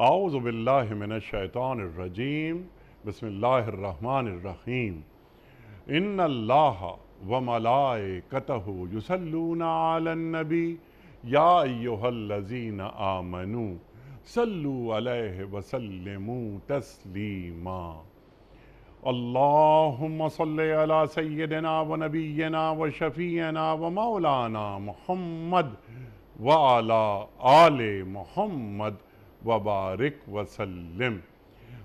اعوذ باللہ من الشیطان الرجیم بسم اللہ الرحمن الرحیم ان اللہ وملائکتہ یصلون علی النبی یا ایہا الذین آمنوا صلوا علیہ وسلموا تسلیما اللہم صلی علی سیدنا ونبینا وشفیعنا ومولانا محمد وعلی آل محمد وبارک وسلم۔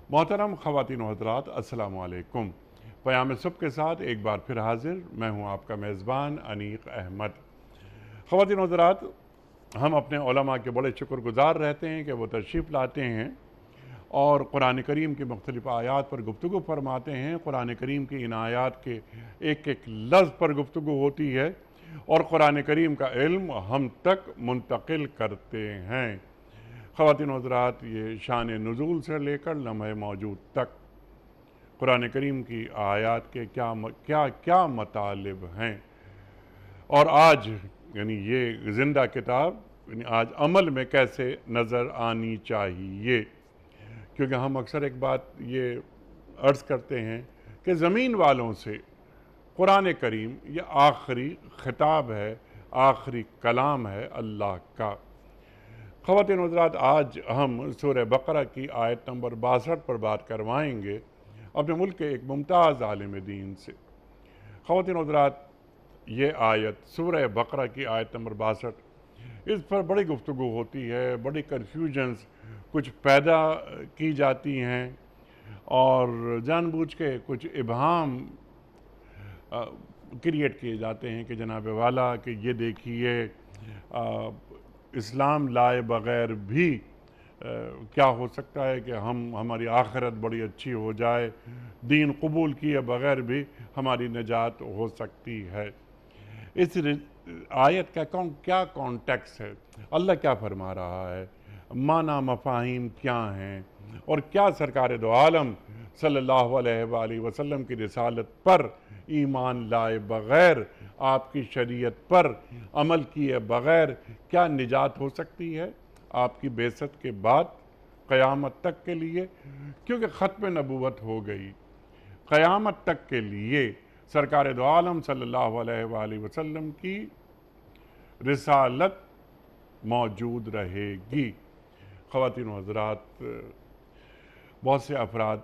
محترم خواتین و حضرات، السلام علیکم۔ پیام صبح کے ساتھ ایک بار پھر حاضر میں ہوں آپ کا میزبان انیق احمد۔ خواتین و حضرات، ہم اپنے علماء کے بڑے شکر گزار رہتے ہیں کہ وہ تشریف لاتے ہیں اور قرآن کریم کی مختلف آیات پر گفتگو فرماتے ہیں۔ قرآن کریم کی ان آیات کے ایک ایک لفظ پر گفتگو ہوتی ہے اور قرآن کریم کا علم ہم تک منتقل کرتے ہیں۔ خواتین و حضرات، یہ شان نزول سے لے کر لمحہ موجود تک قرآن کریم کی آیات کے کیا مطالب ہیں، اور آج یعنی یہ زندہ کتاب آج عمل میں کیسے نظر آنی چاہیے، کیونکہ ہم اکثر ایک بات یہ عرض کرتے ہیں کہ زمین والوں سے قرآن کریم یہ آخری خطاب ہے، آخری کلام ہے اللہ کا۔ خواتین و حضرات، آج ہم سورہ بقرہ کی آیت نمبر 62 پر بات کروائیں گے اپنے ملک کے ایک ممتاز عالم دین سے۔ خواتین و حضرات، یہ آیت سورہ بقرہ کی آیت نمبر 62، اس پر بڑی گفتگو ہوتی ہے، بڑی کنفیوژنز کچھ پیدا کی جاتی ہیں اور جان بوجھ کے کچھ ابہام کریٹ کیے جاتے ہیں کہ جناب والا کہ یہ دیکھیے اسلام لائے بغیر بھی کیا ہو سکتا ہے کہ ہماری آخرت بڑی اچھی ہو جائے، دین قبول کیے بغیر بھی ہماری نجات ہو سکتی ہے۔ اس آیت کا کیا کانٹیکس ہے، اللہ کیا فرما رہا ہے، معنی مفاہیم کیا ہیں، اور کیا سرکار دو عالم صلی اللہ علیہ وآلہ وسلم کی رسالت پر ایمان لائے بغیر، آپ کی شریعت پر عمل کیے بغیر کیا نجات ہو سکتی ہے آپ کی بعثت کے بعد قیامت تک کے لیے، کیونکہ ختم نبوت ہو گئی۔ قیامت تک کے لیے سرکار دو عالم صلی اللہ علیہ وآلہ وسلم کی رسالت موجود رہے گی۔ خواتین و حضرات، بہت سے افراد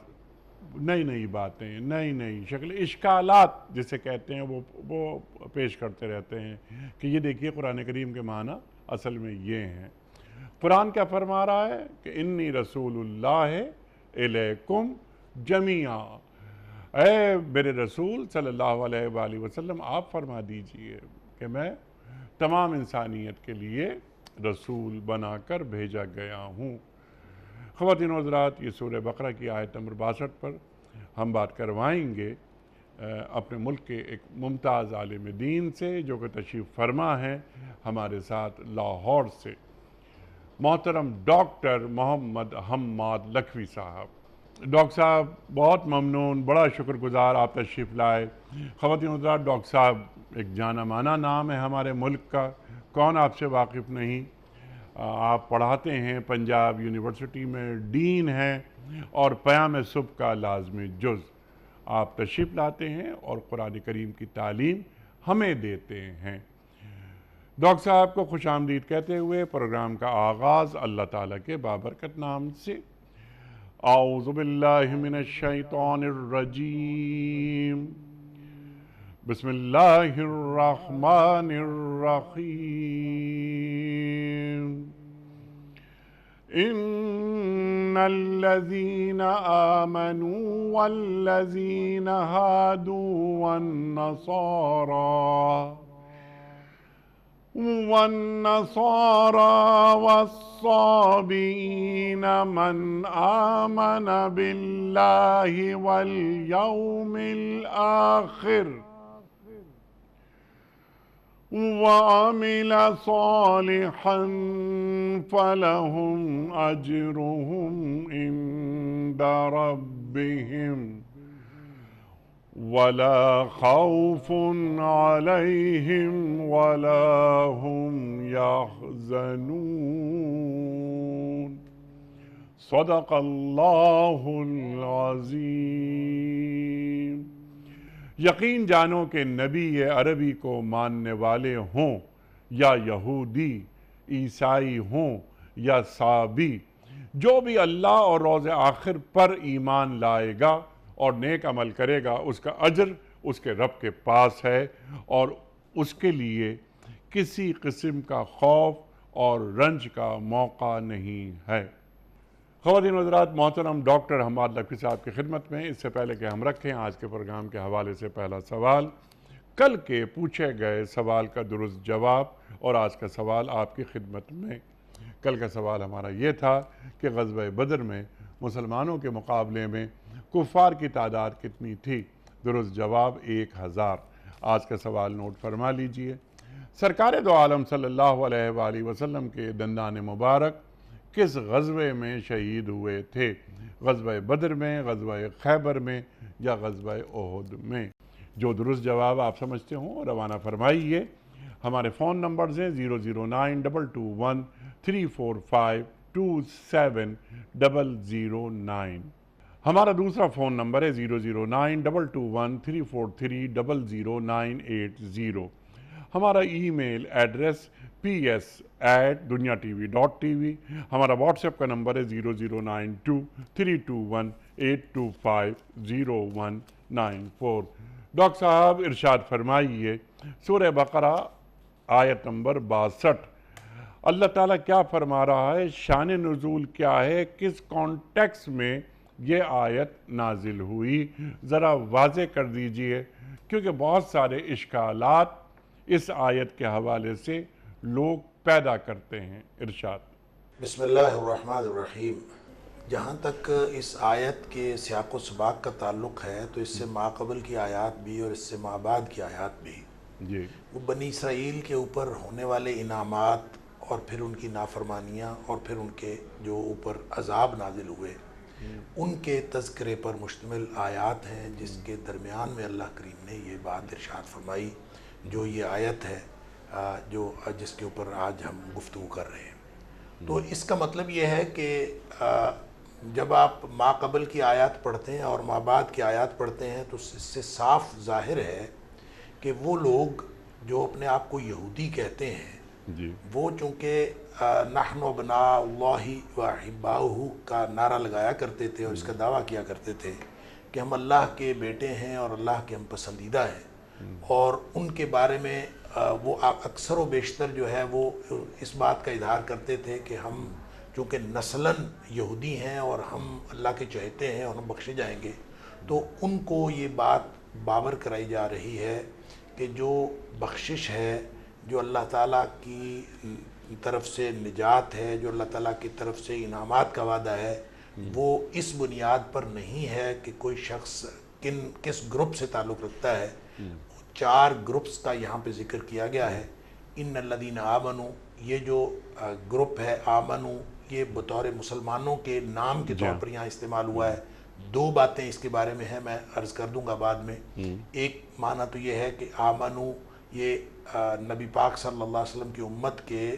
نئی باتیں، نئی شکل، اشکالات جسے کہتے ہیں وہ پیش کرتے رہتے ہیں کہ یہ دیکھیے قرآن کریم کے معنی اصل میں یہ ہیں۔ قرآن کیا فرما رہا ہے کہ انی رسول اللہ الیکم جمیعا، اے میرے رسول صلی اللہ علیہ وآلہ وسلم آپ فرما دیجئے کہ میں تمام انسانیت کے لیے رسول بنا کر بھیجا گیا ہوں۔ خواتین و حضرات، یہ سورہ بقرہ کی آیت نمبر 62 پر ہم بات کروائیں گے اپنے ملک کے ایک ممتاز عالم دین سے جو کہ تشریف فرما ہے ہمارے ساتھ لاہور سے، محترم ڈاکٹر محمد حماد لکھوی صاحب۔ ڈاکٹر صاحب بہت ممنون، بڑا شکر گزار آپ تشریف لائے۔ خواتین و حضرات، ڈاکٹر صاحب ایک جانا مانا نام ہے ہمارے ملک کا، کون آپ سے واقف نہیں۔ آپ پڑھاتے ہیں پنجاب یونیورسٹی میں، ڈین ہیں اور پیام صبح کا لازمی جز آپ تشریف لاتے ہیں اور قرآن کریم کی تعلیم ہمیں دیتے ہیں۔ ڈاکٹر صاحب کو خوش آمدید کہتے ہوئے پروگرام کا آغاز اللہ تعالیٰ کے بابرکت نام سے۔ اعوذ باللہ من الشیطان الرجیم، بسم اللہ الرحمن الرحیم۔ ان الذین آمنوا والذین هادوا والنصارى والصابئين من آمن بالله واليوم الآخر وعمل صالحا فلهم أجرهم عند ربهم ولا خوف عليهم ولا هم يحزنون صدق اللہ العظیم۔ یقین جانو کہ نبی عربی کو ماننے والے ہوں یا یہودی، عیسائی ہوں یا صابی، جو بھی اللہ اور روز آخر پر ایمان لائے گا اور نیک عمل کرے گا، اس کا اجر اس کے رب کے پاس ہے اور اس کے لیے کسی قسم کا خوف اور رنج کا موقع نہیں ہے۔ خواتین و حضرات، محترم ڈاکٹر حماد لکھوی صاحب کی خدمت میں اس سے پہلے کہ ہم رکھیں آج کے پروگرام کے حوالے سے پہلا سوال، کل کے پوچھے گئے سوال کا درست جواب اور آج کا سوال آپ کی خدمت میں۔ کل کا سوال ہمارا یہ تھا کہ غزوہ بدر میں مسلمانوں کے مقابلے میں کفار کی تعداد کتنی تھی؟ درست جواب 1000۔ آج کا سوال نوٹ فرما لیجئے۔ سرکار دو عالم صلی اللہ علیہ وآلہ وسلم کے دندان مبارک کس غزوے میں شہید ہوئے تھے؟ غزوہ بدر میں، غزوہ خیبر میں یا غزوہ احد میں؟ جو درست جواب آپ سمجھتے ہوں روانہ فرمائیے۔ ہمارے فون نمبرز ہیں 009221345270009۔ ہمارا دوسرا فون نمبر ہے 009221343000980۔ ہمارا ای میل ایڈریس ps@duniatv.tv۔ ہمارا واٹس ایپ کا نمبر ہے 0092321825019 ڈاکٹر صاحب ارشاد فرمائیے، سورہ بقرہ آیت نمبر 62، اللہ تعالیٰ کیا فرما رہا ہے؟ شان نزول کیا ہے؟ کس کانٹیکس میں یہ آیت نازل ہوئی؟ ذرا واضح کر دیجئے، کیونکہ بہت سارے اشکالات اس آیت کے حوالے سے لوگ پیدا کرتے ہیں۔ ارشاد۔ بسم اللہ الرحمن الرحیم۔ جہاں تک اس آیت کے سیاق و سباق کا تعلق ہے تو اس سے ماقبل کی آیات بھی اور اس سے مابعد کی آیات بھی جی وہ بنی اسرائیل کے اوپر ہونے والے انعامات اور پھر ان کی نافرمانیاں اور پھر ان کے جو اوپر عذاب نازل ہوئے ان کے تذکرے پر مشتمل آیات ہیں، جس کے درمیان میں اللہ کریم نے یہ بات ارشاد فرمائی جو یہ آیت ہے جس کے اوپر آج ہم گفتگو کر رہے ہیں۔ تو اس کا مطلب یہ ہے کہ جب آپ ما قبل کی آیات پڑھتے ہیں اور ما بعد کی آیات پڑھتے ہیں تو اس سے صاف ظاہر ہے کہ وہ لوگ جو اپنے آپ کو یہودی کہتے ہیں جی وہ چونکہ نحن ابناء اللہ و احباؤہ کا نعرہ لگایا کرتے تھے اور اس کا دعویٰ کیا کرتے تھے کہ ہم اللہ کے بیٹے ہیں اور اللہ کے ہم پسندیدہ ہیں، اور ان کے بارے میں وہ اکثر و بیشتر جو ہے وہ اس بات کا اظہار کرتے تھے کہ ہم چونکہ نسلاً یہودی ہیں اور ہم اللہ کے چہتے ہیں اور ہم بخشے جائیں گے، تو ان کو یہ بات باور کرائی جا رہی ہے کہ جو بخشش ہے، جو اللہ تعالیٰ کی طرف سے نجات ہے، جو اللہ تعالیٰ کی طرف سے انعامات کا وعدہ ہے، وہ اس بنیاد پر نہیں ہے کہ کوئی شخص کس گروپ سے تعلق رکھتا ہے۔ 4 گروپس کا یہاں پہ ذکر کیا گیا ہے۔ ان الذین آمنوا، یہ جو گروپ ہے آمنو، یہ بطور مسلمانوں کے نام کے طور پر یہاں استعمال ہوا ہے۔ 2 باتیں اس کے بارے میں ہیں، میں عرض کر دوں گا بعد میں۔ ایک معنی تو یہ ہے کہ آمنو یہ نبی پاک صلی اللہ علیہ وسلم کی امت کے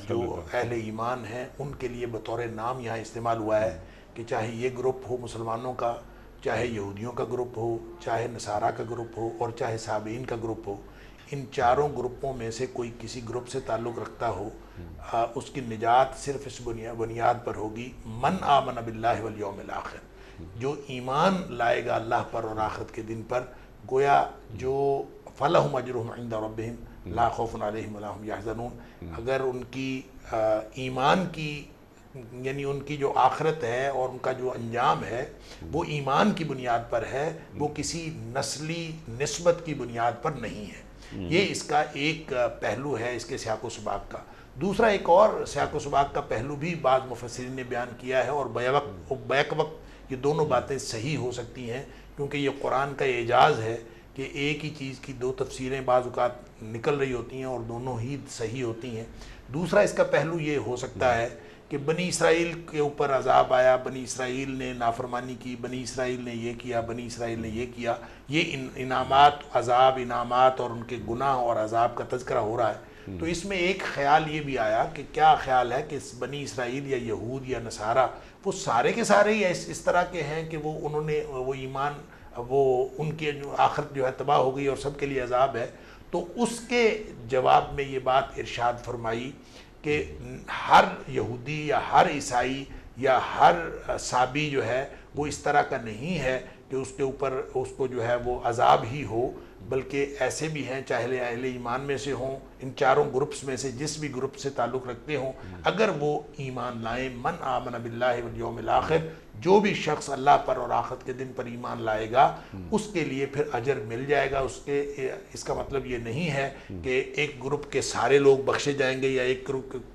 جو اہل ایمان ہیں ان کے لیے بطور نام یہاں استعمال ہوا ہے کہ چاہے یہ گروپ ہو مسلمانوں کا، چاہے یہودیوں کا گروپ ہو، چاہے نصارہ کا گروپ ہو اور چاہے صابئین کا گروپ ہو، ان چاروں گروپوں میں سے کوئی کسی گروپ سے تعلق رکھتا ہو، اس کی نجات صرف اس بنیاد پر ہوگی من آمن باللہ والیوم الآخر، جو ایمان لائے گا اللہ پر اور آخرت کے دن پر، گویا جو فَلَهُمْ أَجْرُهُمْ عِنْدَ رَبِّهِمْ لَا خَوْفٌ عَلَيْهِمْ وَلَا هُمْ يَحْزَنُونَ۔ اگر ان کی ایمان کی یعنی ان کی جو آخرت ہے اور ان کا جو انجام ہے وہ ایمان کی بنیاد پر ہے، وہ کسی نسلی نسبت کی بنیاد پر نہیں ہے۔ یہ اس کا ایک پہلو ہے اس کے سیاق و سباق کا۔ دوسرا ایک اور سیاق و سباق کا پہلو بھی بعض مفسرین نے بیان کیا ہے، اور بیک وقت یہ دونوں باتیں صحیح ہو سکتی ہیں، کیونکہ یہ قرآن کا اعجاز ہے کہ ایک ہی چیز کی 2 تفسیریں بعض اوقات نکل رہی ہوتی ہیں اور دونوں ہی صحیح ہوتی ہیں۔ دوسرا اس کا پہلو یہ ہو سکتا ہے کہ بنی اسرائیل کے اوپر عذاب آیا، بنی اسرائیل نے نافرمانی کی، بنی اسرائیل نے یہ کیا، بنی اسرائیل نے یہ کیا، یہ انعامات، عذاب، انعامات اور ان کے گناہ اور عذاب کا تذکرہ ہو رہا ہے، تو اس میں ایک خیال یہ بھی آیا کہ کیا خیال ہے کہ بنی اسرائیل یا یہود یا نصارہ وہ سارے کے سارے ہی اس طرح کے ہیں کہ وہ انہوں نے وہ ایمان، وہ ان کے آخرت جو ہے تباہ ہو گئی اور سب کے لیے عذاب ہے؟ تو اس کے جواب میں یہ بات ارشاد فرمائی کہ ہر یہودی یا ہر عیسائی یا ہر صابی جو ہے وہ اس طرح کا نہیں ہے کہ اس کے اوپر اس کو جو ہے وہ عذاب ہی ہو، بلکہ ایسے بھی ہیں چاہے اہل ایمان میں سے ہوں، ان چاروں گروپس میں سے جس بھی گروپ سے تعلق رکھتے ہوں، اگر وہ ایمان لائیں، من آمن باللہ والیوم الآخر، جو بھی شخص اللہ پر اور آخرت کے دن پر ایمان لائے گا اس کے لیے پھر اجر مل جائے گا۔ اس کا مطلب یہ نہیں ہے کہ ایک گروپ کے سارے لوگ بخشے جائیں گے یا ایک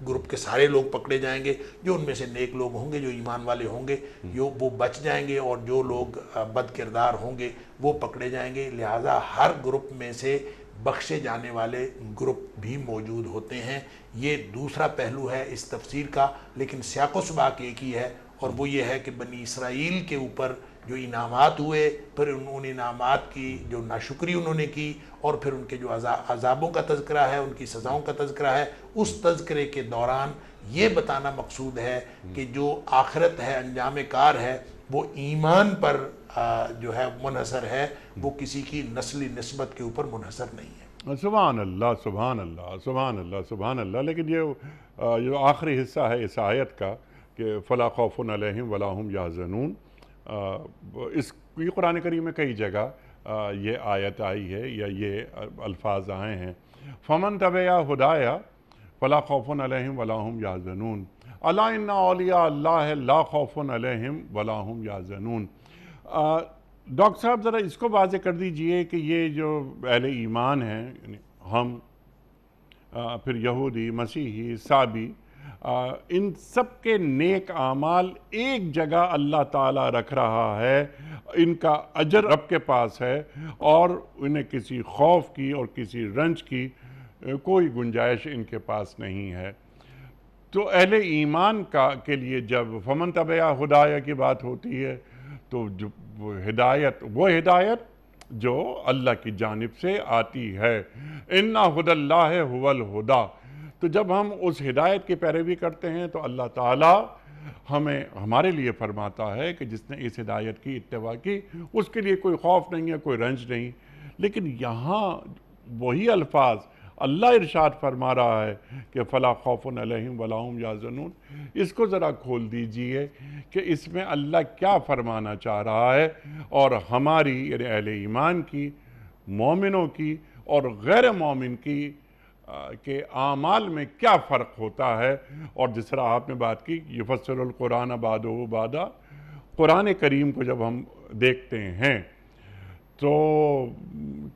گروپ کے سارے لوگ پکڑے جائیں گے، جو ان میں سے نیک لوگ ہوں گے، جو ایمان والے ہوں گے وہ بچ جائیں گے، اور جو لوگ بد کردار ہوں گے وہ پکڑے جائیں گے۔ لہٰذا ہر گروپ میں سے بخشے جانے والے گروپ بھی موجود ہوتے ہیں۔ یہ دوسرا پہلو ہے اس تفسیر کا، لیکن سیاق و سباق ایک ہی ہے، اور وہ یہ ہے کہ بنی اسرائیل کے اوپر جو انعامات ہوئے، پھر ان انعامات کی جو ناشکری انہوں نے کی، اور پھر ان کے جو عذابوں کا تذکرہ ہے، ان کی سزاؤں کا تذکرہ ہے، اس تذکرے کے دوران یہ بتانا مقصود ہے کہ جو آخرت ہے، انجام کار ہے، وہ ایمان پر جو ہے منحصر ہے، وہ کسی کی نسلی نسبت کے اوپر منحصر نہیں ہے۔ سبحان اللہ، سبحان اللہ، سبحان اللہ، سبحان اللہ۔ لیکن یہ جو آخری حصہ ہے اس آیت کا کہ فلا خوف علیہم ولا ہم یحزنون، یہ قرآن کریم میں کئی جگہ یہ آیت آئی ہے یا یہ الفاظ آئے ہیں، فمن تبع ہدایا فلا خوف علیہم ولا ہم یحزنون، الا ان اولیاء اللہ لا خوف علیہم ولا ہم یحزنون۔ ڈاکٹر صاحب ذرا اس کو واضح کر دیجئے کہ یہ جو اہل ایمان ہیں، یعنی ہم، پھر یہودی، مسیحی، صابی، ان سب کے نیک اعمال ایک جگہ اللہ تعالیٰ رکھ رہا ہے، ان کا اجر رب کے پاس ہے، اور انہیں کسی خوف کی اور کسی رنج کی کوئی گنجائش ان کے پاس نہیں ہے۔ تو اہل ایمان کے لیے جب فمن تبع ہدایہ کی بات ہوتی ہے تو وہ ہدایت جو اللہ کی جانب سے آتی ہے، اِنَّ هُدَى اللَّهِ هُوَ الْهُدَى، تو جب ہم اس ہدایت کی پیروی کرتے ہیں تو اللہ تعالیٰ ہمارے لیے فرماتا ہے کہ جس نے اس ہدایت کی اتباع کی اس کے لیے کوئی خوف نہیں ہے، کوئی رنج نہیں۔ لیکن یہاں وہی الفاظ اللہ ارشاد فرما رہا ہے کہ فلا خوف علیہم ولا ہم یحزنون۔ اس کو ذرا کھول دیجئے کہ اس میں اللہ کیا فرمانا چاہ رہا ہے، اور ہماری یعنی اہل ایمان کی، مومنوں کی اور غیر مومن کی کہ اعمال میں کیا فرق ہوتا ہے۔ اور جس طرح آپ نے بات کی یفسر القرآن بعدہ بعدا، قرآن کریم کو جب ہم دیکھتے ہیں تو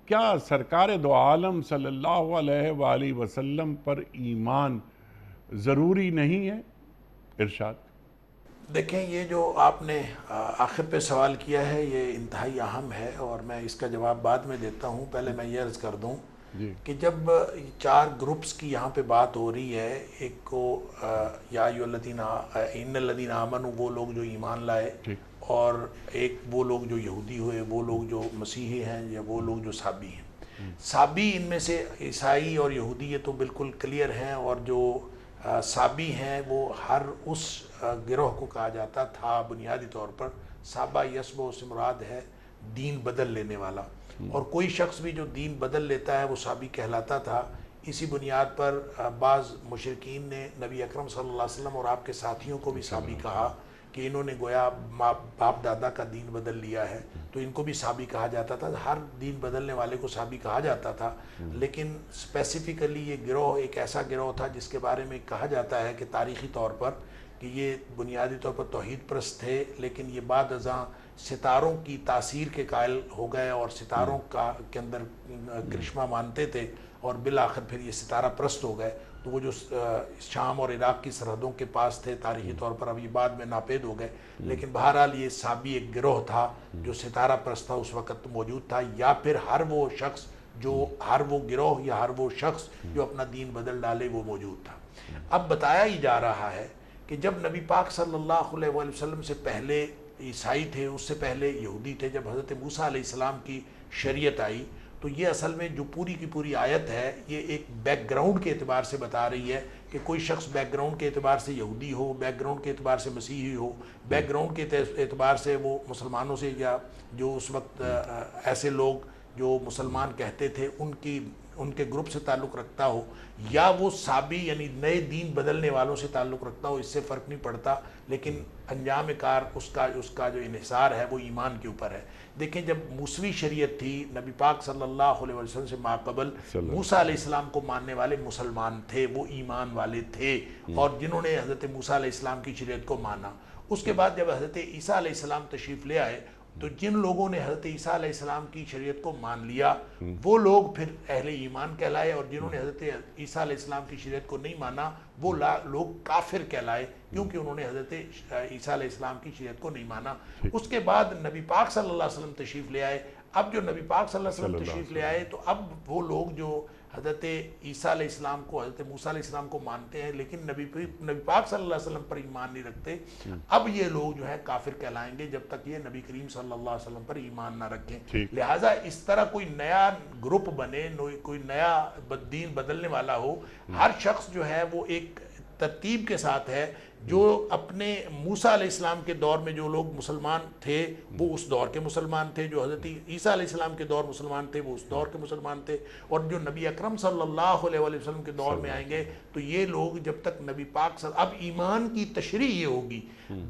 کیا سرکار دو عالم صلی اللہ علیہ وآلہ وسلم پر ایمان ضروری نہیں ہے؟ ارشاد۔ دیکھیں، یہ جو آپ نے آخر پہ سوال کیا ہے یہ انتہائی اہم ہے، اور میں اس کا جواب بعد میں دیتا ہوں۔ پہلے میں یہ عرض کر دوں کہ جب چار گروپس کی یہاں پہ بات ہو رہی ہے، ایک کو یا ایھا الذین ان الذین آمنوا، وہ لوگ جو ایمان لائے، اور ایک وہ لوگ جو یہودی ہوئے، وہ لوگ جو مسیحی ہیں، یا وہ لوگ جو صابی ہیں۔ صابی ان میں سے عیسائی اور یہودی یہ تو بالکل کلیئر ہیں، اور جو صابی ہیں وہ ہر اس گروہ کو کہا جاتا تھا بنیادی طور پر، صابہ یسبو سے مراد ہے دین بدل لینے والا، اور کوئی شخص بھی جو دین بدل لیتا ہے وہ صابی کہلاتا تھا۔ اسی بنیاد پر بعض مشرکین نے نبی اکرم صلی اللہ علیہ وسلم اور آپ کے ساتھیوں کو بھی صابی کہا کہ انہوں نے گویا باپ دادا کا دین بدل لیا ہے، تو ان کو بھی صابی کہا جاتا تھا۔ ہر دین بدلنے والے کو صابی کہا جاتا تھا، لیکن اسپیسیفکلی یہ گروہ ایک ایسا گروہ تھا جس کے بارے میں کہا جاتا ہے کہ تاریخی طور پر کہ یہ بنیادی طور پر توحید پرست تھے، لیکن یہ بعد ازاں ستاروں کی تاثیر کے قائل ہو گئے اور ستاروں کے اندر کرشمہ مانتے تھے، اور بالآخر پھر یہ ستارہ پرست ہو گئے۔ تو وہ جو شام اور عراق کی سرحدوں کے پاس تھے تاریخی طور پر، اب یہ بعد میں ناپید ہو گئے، لیکن بہرحال یہ صابی ایک گروہ تھا جو ستارہ پرست تھا، اس وقت موجود تھا، یا پھر ہر وہ گروہ یا ہر وہ شخص جو اپنا دین بدل ڈالے وہ موجود تھا۔ اب بتایا ہی جا رہا ہے کہ جب نبی پاک صلی اللہ علیہ وآلہ وسلم سے پہلے عیسائی تھے، اس سے پہلے یہودی تھے، جب حضرت موسیٰ علیہ السلام کی شریعت آئی تو یہ اصل میں جو پوری کی پوری آیت ہے یہ ایک بیک گراؤنڈ کے اعتبار سے بتا رہی ہے کہ کوئی شخص بیک گراؤنڈ کے اعتبار سے یہودی ہو، بیک گراؤنڈ کے اعتبار سے مسیحی ہو، بیک گراؤنڈ کے اعتبار سے وہ مسلمانوں سے یا جو اس وقت ایسے لوگ جو مسلمان کہتے تھے ان کے گروپ سے تعلق رکھتا ہو، یا وہ سابی یعنی نئے دین بدلنے والوں سے تعلق رکھتا ہو، اس سے فرق نہیں پڑتا، لیکن انجام کار اس کا جو انحصار ہے وہ ایمان کے اوپر ہے۔ دیکھیں جب موسوی شریعت تھی، نبی پاک صلی اللہ علیہ وسلم سے ماقبل موسیٰ علیہ السلام کو ماننے والے مسلمان تھے، وہ ایمان والے تھے، اور جنہوں نے حضرت موسیٰ علیہ السلام کی شریعت کو مانا۔ اس کے بعد جب حضرت عیسیٰ علیہ السلام تشریف لے آئے تو جن لوگوں نے حضرت عیسیٰ علیہ السلام کی شریعت کو مان لیا وہ لوگ پھر اہل ایمان کہلائے، اور جنہوں نے حضرت عیسیٰ علیہ السلام کی شریعت کو نہیں مانا وہ لوگ کافر کہلائے، کیونکہ انہوں نے حضرت عیسیٰ علیہ السلام کی شریعت کو نہیں مانا۔ اس کے بعد نبی پاک صلی اللہ علیہ وسلم تشریف لے آئے۔ اب جو نبی پاک صلی اللہ علیہ وسلم تشریف لے آئے تو اب وہ لوگ جو حضرت عیسیٰ علیہ السلام کو، حضرت موسیٰ علیہ السلام کو مانتے ہیں لیکن نبی پاک صلی اللہ علیہ وسلم پر ایمان نہیں رکھتے، اب یہ لوگ جو ہے کافر کہلائیں گے جب تک یہ نبی کریم صلی اللہ علیہ وسلم پر ایمان نہ رکھیں۔ لہٰذا اس طرح کوئی نیا گروپ بنے، کوئی نیا دین بدلنے والا ہو، ہر شخص جو ہے وہ ایک ترتیب کے ساتھ ہے، جو اپنے موسیٰ علیہ السلام کے دور میں جو لوگ مسلمان تھے وہ اس دور کے مسلمان تھے، جو حضرت عیسیٰ علیہ السلام کے دور مسلمان تھے وہ اس دور کے مسلمان تھے، اور جو نبی اکرم صلی اللہ علیہ وآلہ وسلم کے دور میں آئیں گے تو یہ لوگ جب تک نبی پاک اب ایمان کی تشریح یہ ہوگی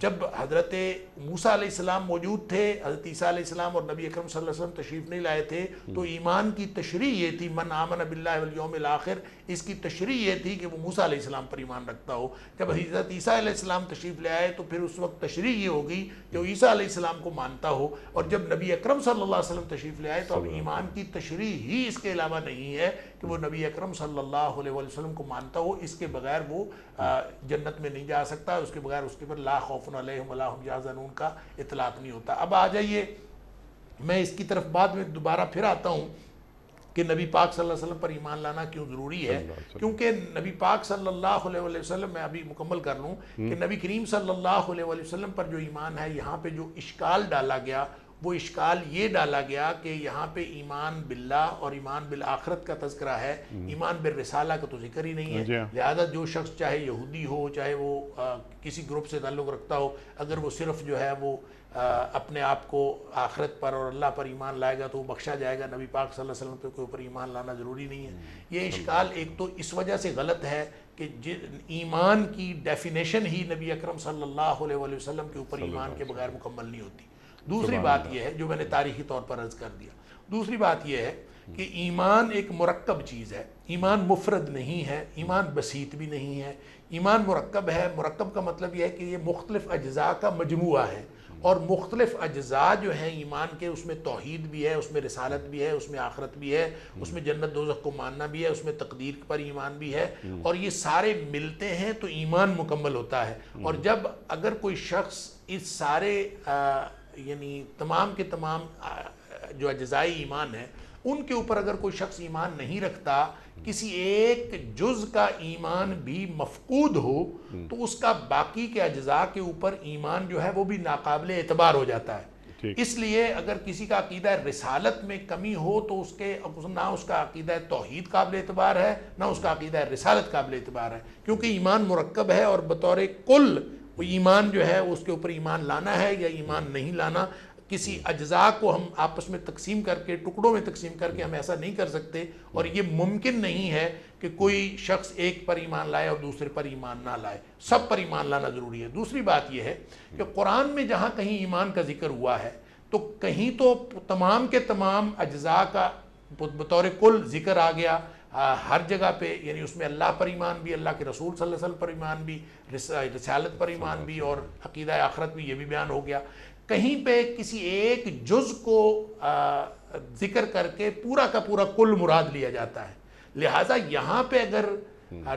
جب حضرت موسیٰ علیہ السلام موجود تھے، حضرت عیسیٰ علیہ السلام اور نبی اکرم صلی اللہ علیہ وسلم تشریف نہیں لائے تھے، تو ایمان کی تشریح یہ تھی من آمن باللہ والیوم الآخر، اس کی تشریح یہ تھی کہ وہ موسیٰ علیہ السلام پر ایمان رکھتا ہو۔ جب حضرت عیسیٰ علیہ السلام تشریف لے آئے تو پھر اس وقت تشریح یہ ہوگی کہ وہ عیسیٰ علیہ السلام کو مانتا ہو، اور جب نبی اکرم صلی اللہ علیہ وسلم تشریف لے آئے تو اب ایمان کی تشریح ہی اس کے علاوہ نہیں ہے کہ وہ نبی اکرم صلی اللہ علیہ وسلم کو مانتا ہو، اس کے بغیر وہ جنت میں نہیں جا سکتا، اس کے بغیر اس کے پر لا خوف علیہم ولا ہم یحزنون کا اطلاق نہیں ہوتا۔ اب آ جائیے، میں اس کی طرف بعد میں دوبارہ پھر آتا ہوں کہ نبی پاک صلی اللہ علیہ وسلم پر ایمان لانا کیوں ضروری ہے، کیونکہ نبی پاک صلی اللہ علیہ وسلم، میں ابھی مکمل کر لوں کہ نبی کریم صلی اللہ علیہ وسلم پر جو ایمان ہے، یہاں پہ جو اشکال ڈالا گیا وہ اشکال یہ ڈالا گیا کہ یہاں پہ ایمان باللہ اور ایمان بالآخرت کا تذکرہ ہے، ایمان بالرسالہ کا تو ذکر ہی نہیں ہے۔ لہذا جو شخص چاہے یہودی ہو، چاہے وہ کسی گروپ سے تعلق رکھتا ہو، اگر وہ صرف جو ہے وہ اپنے آپ کو آخرت پر اور اللہ پر ایمان لائے گا تو وہ بخشا جائے گا، نبی پاک صلی اللہ علیہ وسلم کے اوپر ایمان لانا ضروری نہیں ہے۔ یہ اشکال ایک تو اس وجہ سے غلط ہے کہ ایمان کی ڈیفینیشن ہی نبی اکرم صلی اللہ علیہ وسلم کے اوپر ایمان کے بغیر مکمل نہیں ہوتی۔ دوسری بات یہ ہے جو میں نے تاریخی طور پر عرض کر دیا، دوسری بات یہ ہے کہ ایمان ایک مرکب چیز ہے، ایمان مفرد نہیں ہے، ایمان بسیط بھی نہیں ہے، ایمان مرکب ہے۔ مرکب کا مطلب یہ ہے کہ یہ مختلف اجزاء کا مجموعہ ہے، اور مختلف اجزاء جو ہیں ایمان کے، اس میں توحید بھی ہے، اس میں رسالت بھی ہے، اس میں آخرت بھی ہے، اس میں جنت دوزخ کو ماننا بھی ہے، اس میں تقدیر پر ایمان بھی ہے، اور یہ سارے ملتے ہیں تو ایمان مکمل ہوتا ہے۔ اور جب اگر کوئی شخص اس سارے یعنی تمام کے تمام جو اجزائی ایمان ہیں ان کے اوپر اگر کوئی شخص ایمان نہیں رکھتا، کسی ایک جز کا ایمان بھی مفقود ہو تو اس کا باقی کے اجزاء کے اوپر ایمان جو ہے وہ بھی ناقابل اعتبار ہو جاتا ہے۔ اس لیے اگر کسی کا عقیدہ رسالت میں کمی ہو تو نہ اس کا عقیدہ توحید قابل اعتبار ہے، نہ اس کا عقیدہ رسالت قابل اعتبار ہے، کیونکہ ایمان مرکب ہے، اور بطور کل وہ ایمان جو ہے اس کے اوپر ایمان لانا ہے یا ایمان نہیں لانا۔ کسی اجزاء کو ہم آپس میں تقسیم کر کے، ٹکڑوں میں تقسیم کر کے ہم ایسا نہیں کر سکتے، اور یہ ممکن نہیں ہے کہ کوئی شخص ایک پر ایمان لائے اور دوسرے پر ایمان نہ لائے، سب پر ایمان لانا ضروری ہے۔ دوسری بات یہ ہے کہ قرآن میں جہاں کہیں ایمان کا ذکر ہوا ہے تو کہیں تو تمام کے تمام اجزاء کا بطور کل ذکر آ گیا، ہر جگہ پہ، یعنی اس میں اللہ پر ایمان بھی، اللہ کے رسول صلی اللہ علیہ وسلم پر ایمان بھی، رسالت پر ایمان بھی، اور عقیدہ آخرت بھی، یہ بھی بیان ہو گیا۔ کہیں پہ کسی ایک جز کو ذکر کر کے پورا کا پورا کل مراد لیا جاتا ہے۔ لہٰذا یہاں پہ اگر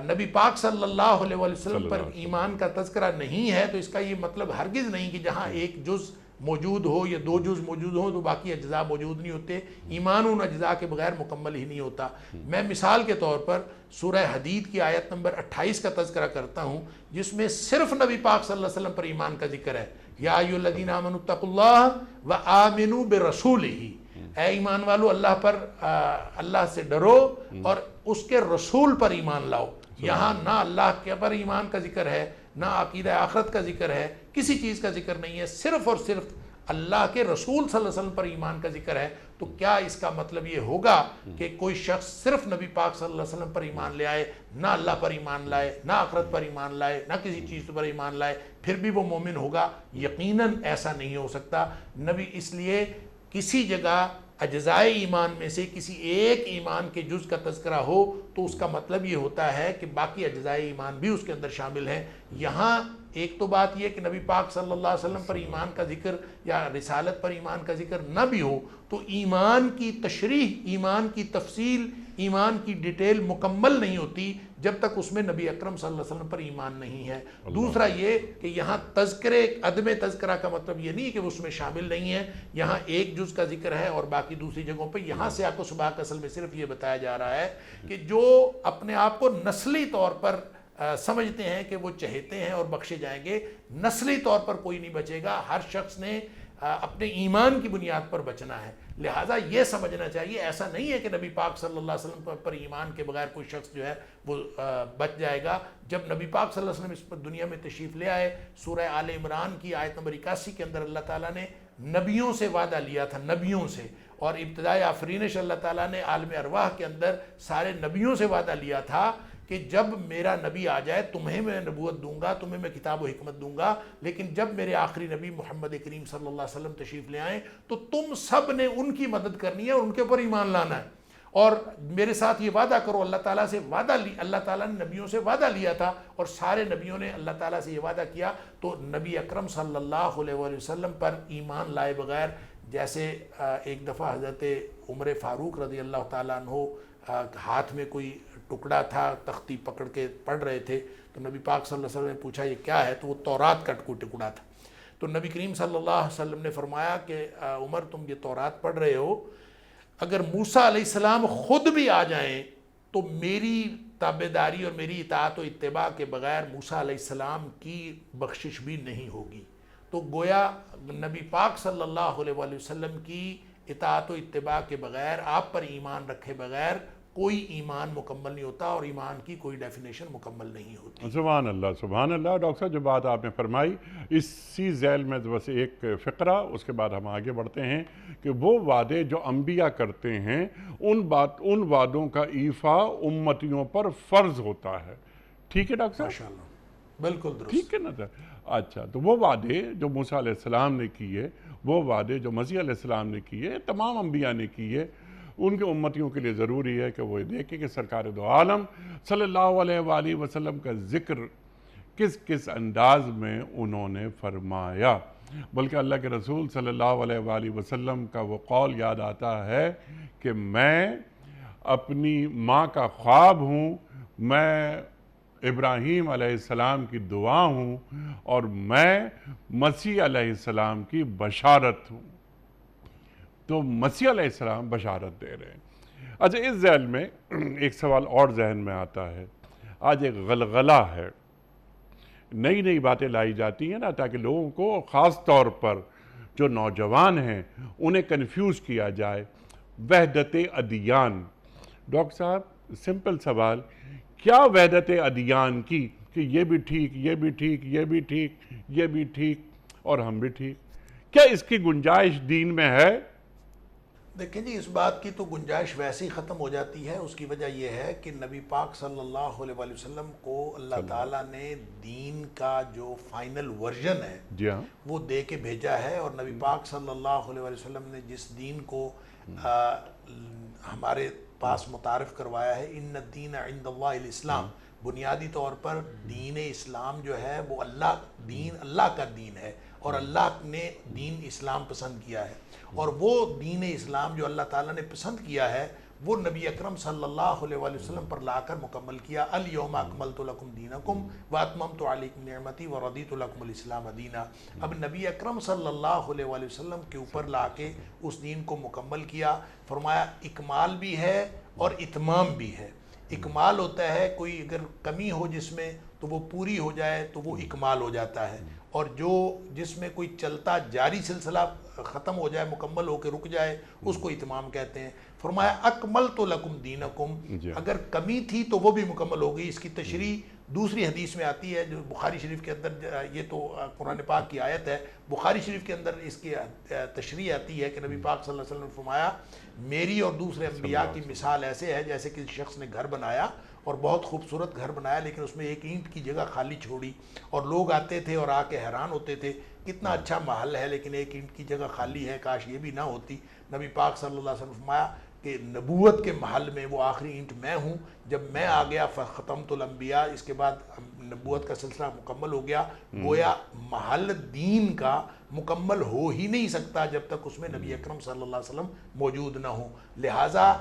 نبی پاک صلی اللہ علیہ وسلم پر ایمان کا تذکرہ نہیں ہے تو اس کا یہ مطلب ہرگز نہیں کہ جہاں ایک جز موجود ہو یا 2 جز موجود ہوں تو باقی اجزاء موجود نہیں ہوتے. ایمان ان اجزاء کے بغیر مکمل ہی نہیں ہوتا. میں مثال کے طور پر سورہ حدید کی آیت نمبر 28 کا تذکرہ کرتا ہوں جس میں صرف نبی پاک صلی اللہ علیہ وسلم پر ایمان کا ذکر ہے. یا ایھا الذین آمنوا اتقوا اللہ وآمنوا برسولہ، اے ایمان والو اللہ سے ڈرو اور اس کے رسول پر ایمان لاؤ. یہاں نہ اللہ کے پر ایمان کا ذکر ہے، نہ عقیدہ آخرت کا ذکر ہے، کسی چیز کا ذکر نہیں ہے، صرف اور صرف اللہ کے رسول صلی اللہ علیہ وسلم پر ایمان کا ذکر ہے. تو کیا اس کا مطلب یہ ہوگا کہ کوئی شخص صرف نبی پاک صلی اللہ علیہ وسلم پر ایمان لے آئے، نہ اللہ پر ایمان لائے، نہ آخرت پر ایمان لائے، نہ کسی چیز پر ایمان لائے، پھر بھی وہ مومن ہوگا؟ یقیناً ایسا نہیں ہو سکتا. نبی اس لیے کسی جگہ اجزائے ایمان میں سے کسی ایک ایمان کے جز کا تذکرہ ہو تو اس کا مطلب یہ ہوتا ہے کہ باقی اجزائے ایمان بھی اس کے اندر شامل ہیں. یہاں ایک تو بات یہ کہ نبی پاک صلی اللہ علیہ وسلم پر ایمان کا ذکر یا رسالت پر ایمان کا ذکر نہ بھی ہو تو ایمان کی تشریح، ایمان کی تفصیل، ایمان کی ڈیٹیل مکمل نہیں ہوتی جب تک اس میں نبی اکرم صلی اللہ علیہ وسلم پر ایمان نہیں ہے. دوسرا یہ کہ یہاں تذکرے، عدم تذکرہ کا مطلب یہ نہیں کہ وہ اس میں شامل نہیں ہے. یہاں ایک جز کا ذکر ہے اور باقی دوسری جگہوں پہ. یہاں سے آپ کو سباق اصل میں صرف یہ بتایا جا رہا ہے کہ جو اپنے آپ کو نسلی طور پر سمجھتے ہیں کہ وہ چہتے ہیں اور بخشے جائیں گے، نسلی طور پر کوئی نہیں بچے گا. ہر شخص نے اپنے ایمان کی بنیاد پر بچنا ہے. لہٰذا یہ سمجھنا چاہیے ایسا نہیں ہے کہ نبی پاک صلی اللہ علیہ وسلم پر ایمان کے بغیر کوئی شخص جو ہے وہ بچ جائے گا. جب نبی پاک صلی اللہ علیہ وسلم اس پر دنیا میں تشریف لے آئے، سورہ آل عمران کی آیت نمبر 81 کے اندر اللہ تعالیٰ نے نبیوں سے وعدہ لیا تھا، نبیوں سے، اور ابتدائی آفرینش اللہ تعالیٰ نے عالم ارواح کے اندر سارے نبیوں سے وعدہ لیا تھا کہ جب میرا نبی آ جائے تمہیں میں نبوت دوں گا، تمہیں میں کتاب و حکمت دوں گا، لیکن جب میرے آخری نبی محمد کریم صلی اللہ علیہ وسلم تشریف لے آئیں تو تم سب نے ان کی مدد کرنی ہے اور ان کے اوپر ایمان لانا ہے، اور میرے ساتھ یہ وعدہ کرو. اللہ تعالیٰ سے وعدہ اللہ تعالیٰ نے نبیوں سے وعدہ لیا تھا اور سارے نبیوں نے اللہ تعالیٰ سے یہ وعدہ کیا. تو نبی اکرم صلی اللہ علیہ وآلہ وسلم پر ایمان لائے بغیر، جیسے ایک دفعہ حضرت عمر فاروق رضی اللہ تعالیٰ عنہ ہاتھ میں کوئی ٹکڑا تھا، تختی پکڑ کے پڑھ رہے تھے، تو نبی پاک صلی اللہ علیہ وسلم نے پوچھا یہ کیا ہے؟ تو وہ تورات کا کوئی ٹکڑا تھا. تو نبی کریم صلی اللہ علیہ وسلم نے فرمایا کہ عمر تم یہ تورات پڑھ رہے ہو، اگر موسیٰ علیہ السلام خود بھی آ جائیں تو میری تابعداری اور میری اطاعت و اتباع کے بغیر موسیٰ علیہ السلام کی بخشش بھی نہیں ہوگی. تو گویا نبی پاک صلی اللہ علیہ وآلہ وسلم کی اطاعت و اتباع کے بغیر، آپ پر ایمان رکھے بغیر کوئی ایمان مکمل نہیں ہوتا اور ایمان کی کوئی ڈیفینیشن مکمل نہیں ہوتی. سبحان اللہ، سبحان اللہ. ڈاکٹر صاحب جو بات آپ نے فرمائی، اسی ذیل میں بس ایک فقرہ، اس کے بعد ہم آگے بڑھتے ہیں کہ وہ وعدے جو انبیاء کرتے ہیں ان وعدوں کا ایفا امتیوں پر فرض ہوتا ہے. ٹھیک ہے ڈاکٹر صاحب؟ ماشاءاللہ، بالکل درست. ٹھیک ہے نا سر؟ اچھا، تو وہ وعدے جو موسیٰ علیہ السلام نے کیے، وہ وعدے جو مسیح علیہ السلام نے کیے، تمام انبیاء نے کیے، ان کے امتیوں کے لیے ضروری ہے کہ وہ یہ دیکھیں کہ سرکار دو عالم صلی اللہ علیہ وآلہ وسلم کا ذکر کس کس انداز میں انہوں نے فرمایا. بلکہ اللہ کے رسول صلی اللہ علیہ وآلہ وسلم کا وہ قول یاد آتا ہے کہ میں اپنی ماں کا خواب ہوں، میں ابراہیم علیہ السلام کی دعا ہوں، اور میں مسیح علیہ السلام کی بشارت ہوں. تو مسیح علیہ السلام بشارت دے رہے ہیں. اچھا، اس ذیل میں ایک سوال اور ذہن میں آتا ہے. آج ایک غلغلہ ہے، نئی نئی باتیں لائی جاتی ہیں نا، تاکہ لوگوں کو، خاص طور پر جو نوجوان ہیں، انہیں کنفیوز کیا جائے. وحدت ادیان. ڈاکٹر صاحب سمپل سوال، کیا وحدت ادیان کی کہ یہ بھی ٹھیک، یہ بھی ٹھیک، یہ بھی ٹھیک، یہ بھی ٹھیک اور ہم بھی ٹھیک، کیا اس کی گنجائش دین میں ہے؟ دیکھیں جی، اس بات کی تو گنجائش ویسے ہی ختم ہو جاتی ہے. اس کی وجہ یہ ہے کہ نبی پاک صلی اللہ علیہ وآلہ وسلم کو اللہ تعالیٰ نے دین کا جو فائنل ورژن ہے جی ہاں، وہ دے کے بھیجا ہے. اور نبی پاک صلی اللہ علیہ وآلہ وسلم نے جس دین کو ہمارے پاس متعارف کروایا ہے، ان الدین عند اللہ الاسلام، بنیادی طور پر دین اسلام جو ہے وہ اللہ کا دین ہے، اور اللہ نے دین اسلام پسند کیا ہے. اور وہ دین اسلام جو اللہ تعالیٰ نے پسند کیا ہے وہ نبی اکرم صلی اللہ علیہ وآلہ وسلم پر لا کر مکمل کیا۔ الیوم اکملت لکم دینکم واتممت علیکم نعمتی ورضیت لکم الاسلام دینا۔ اب نبی اکرم صلی اللہ علیہ وآلہ وسلم کے اوپر لا کے اس دین کو مکمل کیا۔ فرمایا اکمال بھی ہے اور اتمام بھی ہے۔ اکمال ہوتا ہے کوئی اگر کمی ہو جس میں تو وہ پوری ہو جائے تو وہ اکمال ہو جاتا ہے، اور جو جس میں کوئی چلتا جاری سلسلہ ختم ہو جائے، مکمل ہو کے رک جائے، اس کو اتمام کہتے ہیں۔ فرمایا اکملت لکم دینکم، اگر کمی تھی تو وہ بھی مکمل ہو گئی۔ اس کی تشریح دوسری حدیث میں آتی ہے جو بخاری شریف کے اندر، یہ تو قرآن پاک کی آیت ہے، بخاری شریف کے اندر اس کی تشریح آتی ہے کہ نبی پاک صلی اللہ علیہ وسلم نے فرمایا میری اور دوسرے انبیاء کی مثال ایسے ہے جیسے کسی شخص نے گھر بنایا اور بہت خوبصورت گھر بنایا، لیکن اس میں ایک اینٹ کی جگہ خالی چھوڑی، اور لوگ آتے تھے اور آ کے حیران ہوتے تھے کتنا اچھا محل ہے لیکن ایک اینٹ کی جگہ خالی ہے، کاش یہ بھی نہ ہوتی۔ نبی پاک صلی اللہ علیہ وسلم نے فرمایا کہ نبوت کے محل میں وہ آخری اینٹ میں ہوں، جب میں آ گیا فختمت الانبیاء، اس کے بعد نبوت کا سلسلہ مکمل ہو گیا۔ گویا محل دین کا مکمل ہو ہی نہیں سکتا جب تک اس میں نبی اکرم صلی اللہ علیہ وسلم موجود نہ ہو، لہٰذا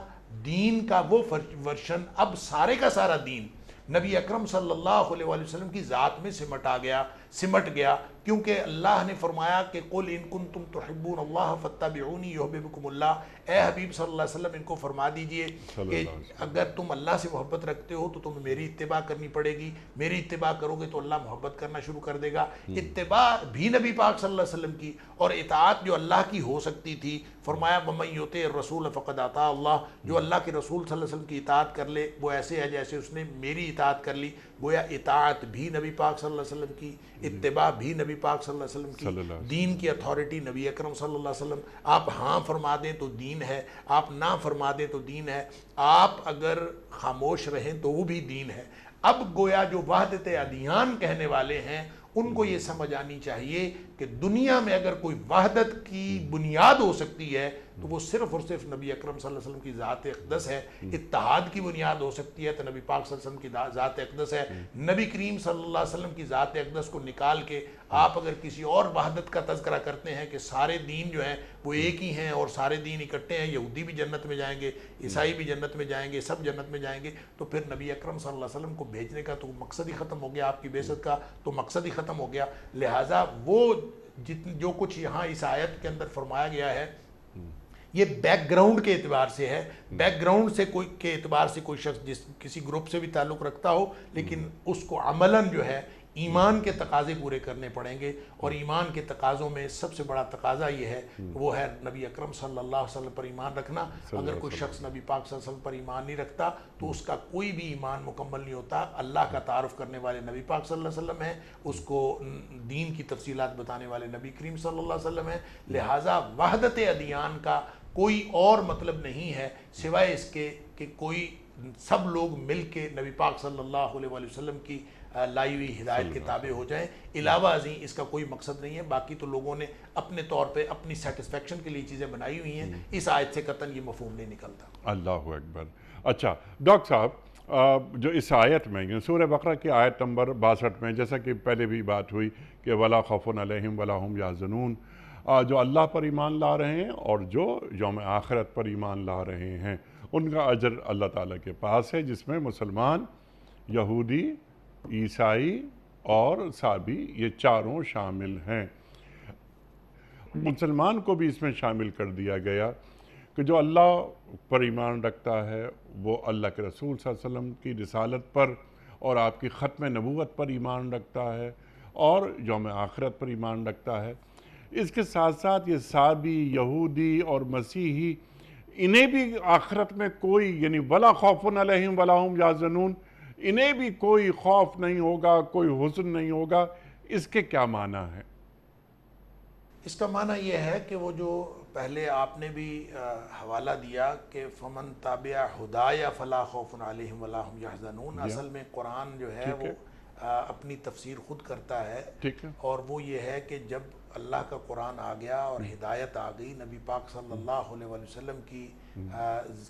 دین کا وہ ورشن اب سارے کا سارا دین نبی اکرم صلی اللہ علیہ وآلہ وسلم کی ذات میں سمٹ گیا، کیونکہ اللہ نے فرمایا کہ قل ان کنتم تحبون اللہ فاتبعونی یحببکم اللہ۔ اے حبیب صلی اللہ علیہ وسلم ان کو فرما دیجئے کہ اگر تم اللہ سے محبت رکھتے ہو تو تمہیں میری اتباع کرنی پڑے گی، میری اتباع کرو گے تو اللہ محبت کرنا شروع کر دے گا۔ اتباع بھی نبی پاک صلی اللہ علیہ وسلم کی، اور اطاعت جو اللہ کی ہو سکتی تھی، فرمایا وَمَن يُطِعِ الرَّسُولَ فَقَدْ أَطَاعَ اللَّهَ، جو اللہ کے رسول صلی اللہ علیہ وسلم کی اطاعت کر لے وہ ایسے ہے جیسے اس نے میری اطاعت کر لی۔ گویا اطاعت بھی نبی پاک صلی اللہ علیہ وسلم کی، اتباع بھی نبی پاک صلی اللہ علیہ وسلم کی، دین کی اتھارٹی نبی اکرم صلی اللہ علیہ وسلم۔ آپ ہاں فرما دیں تو دین ہے، آپ نہ فرما دیں تو دین ہے، آپ اگر خاموش رہیں تو وہ بھی دین ہے۔ اب گویا جو وحدت ادیان کہنے والے ہیں ان کو یہ سمجھ آنی چاہیے کہ دنیا میں اگر کوئی وحدت کی بنیاد ہو سکتی ہے تو وہ صرف اور صرف نبی اکرم صلی اللہ علیہ وسلم کی ذات اقدس ہے۔ اتحاد کی بنیاد ہو سکتی ہے تو نبی پاک صلی اللہ علیہ وسلم کی ذات اقدس ہے۔ نبی کریم صلی اللہ علیہ وسلم کی ذات اقدس کو نکال کے آپ اگر کسی اور وحدت کا تذکرہ کرتے ہیں کہ سارے دین جو ہیں وہ ایک ہی ہیں اور سارے دین اکٹھے ہیں، یہودی بھی جنت میں جائیں گے، عیسائی بھی جنت میں جائیں گے، سب جنت میں جائیں گے، تو پھر نبی اکرم صلی اللہ علیہ وسلم کو بھیجنے کا تو مقصد ہی ختم ہو گیا، آپ کی بعثت کا تو مقصد ہی ختم ہو گیا۔ لہٰذا وہ جو کچھ یہاں اس آیت کے اندر فرمایا گیا ہے یہ بیک گراؤنڈ کے اعتبار سے ہے، بیک گراؤنڈ سے کے اعتبار سے کوئی شخص کسی گروپ سے بھی تعلق رکھتا ہو لیکن اس کو عملاً جو ہے ایمان کے تقاضے پورے کرنے پڑیں گے، اور ایمان کے تقاضوں میں سب سے بڑا تقاضا یہ ہے وہ ہے نبی اکرم صلی اللہ علیہ وسلم پر ایمان رکھنا۔ اگر کوئی شخص نبی پاک صلی اللہ علیہ وسلم پر ایمان نہیں رکھتا تو اس کا کوئی بھی ایمان مکمل نہیں ہوتا۔ اللہ کا تعارف کرنے والے نبی پاک صلی اللہ علیہ وسلم ہیں، اس کو دین کی تفصیلات بتانے والے نبی کریم صلی اللہ علیہ وسلم ہیں، لہٰذا وحدت ادیان کا کوئی اور مطلب نہیں ہے سوائے اس کے کہ کوئی سب لوگ مل کے نبی پاک صلی اللہ علیہ وآلہ وسلم کی لائی ہوئی ہدایت کے تابع ہو جائیں، علاوہ ازیں اس کا کوئی مقصد نہیں ہے۔ باقی تو لوگوں نے اپنے طور پہ اپنی سیٹسفیکشن کے لیے چیزیں بنائی ہوئی ہیں، اس آیت سے قطعاً یہ مفہوم نہیں نکلتا۔ اللہ اکبر۔ اچھا ڈاکٹر صاحب، جو اس آیت میں سورہ بقرہ کی آیت نمبر 62 میں جیسا کہ پہلے بھی بات ہوئی کہ وَلَا خَوْفٌ عَلَيْهِمْ وَلَا هُمْ يَحْزَنُونَ، جو اللہ پر ایمان لا رہے ہیں اور جو یوم آخرت پر ایمان لا رہے ہیں ان کا اجر اللہ تعالیٰ کے پاس ہے، جس میں مسلمان، یہودی، عیسائی اور سابی یہ چاروں شامل ہیں۔ مسلمان کو بھی اس میں شامل کر دیا گیا کہ جو اللہ پر ایمان رکھتا ہے وہ اللہ کے رسول صلی اللہ علیہ وسلم کی رسالت پر اور آپ کی ختم نبوت پر ایمان رکھتا ہے اور یوم آخرت پر ایمان رکھتا ہے۔ اس کے ساتھ ساتھ یہ سابی، یہودی اور مسیحی، انہیں بھی آخرت میں کوئی یعنی وَلَا خَوْفٌ عَلَيْهِمْ وَلَا هُمْ يَحْزَنُونَ، انہیں بھی کوئی خوف نہیں ہوگا، کوئی حزن نہیں ہوگا، اس کے کیا معنی ہے؟ اس کا معنی یہ ہے کہ وہ جو پہلے آپ نے بھی حوالہ دیا کہ فمن تابع ہدایا فلا خوف علیہم ولا ہم یحزنون، اصل میں قرآن جو ہے وہ اپنی تفسیر خود کرتا ہے، اور وہ یہ ہے کہ جب اللہ کا قرآن آ گیا اور ہدایت آ گئی، نبی پاک صلی اللہ علیہ وسلم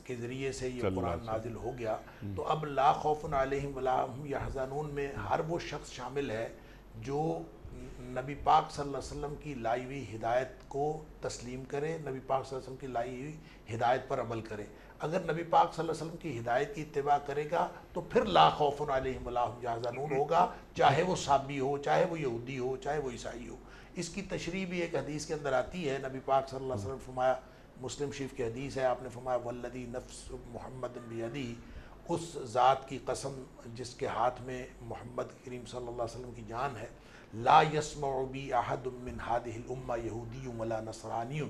کے ذریعے سے یہ قرآن نازل ہو گیا، تو اب لا خوف علیہم ولا ہم یحزنون میں ہر وہ شخص شامل ہے جو نبی پاک صلی اللہ علیہ وسلم کی لائی ہوئی ہدایت کو تسلیم کرے، نبی پاک صلی اللہ علیہ وسلم کی لائی ہوئی ہدایت پر عمل کرے۔ اگر نبی پاک صلی اللہ علیہ وسلم کی ہدایت کی اتباع کرے گا تو پھر لا خوف علیہم ولا هم یحزنون ہوگا، چاہے وہ صابی ہو، چاہے وہ یہودی ہو، چاہے وہ عیسائی ہو۔ اس کی تشریح بھی ایک حدیث کے اندر آتی ہے، نبی پاک صلی اللہ علیہ وسلم فرمایا، مسلم شریف کی حدیث ہے، آپ نے فرمایا والذی نفس محمد بیدی، اس ذات کی قسم جس کے ہاتھ میں محمد کریم صلی اللہ علیہ وسلم کی جان ہے، لا یسمع بی احد من هذه الامہ یہودی ولا نصرانی،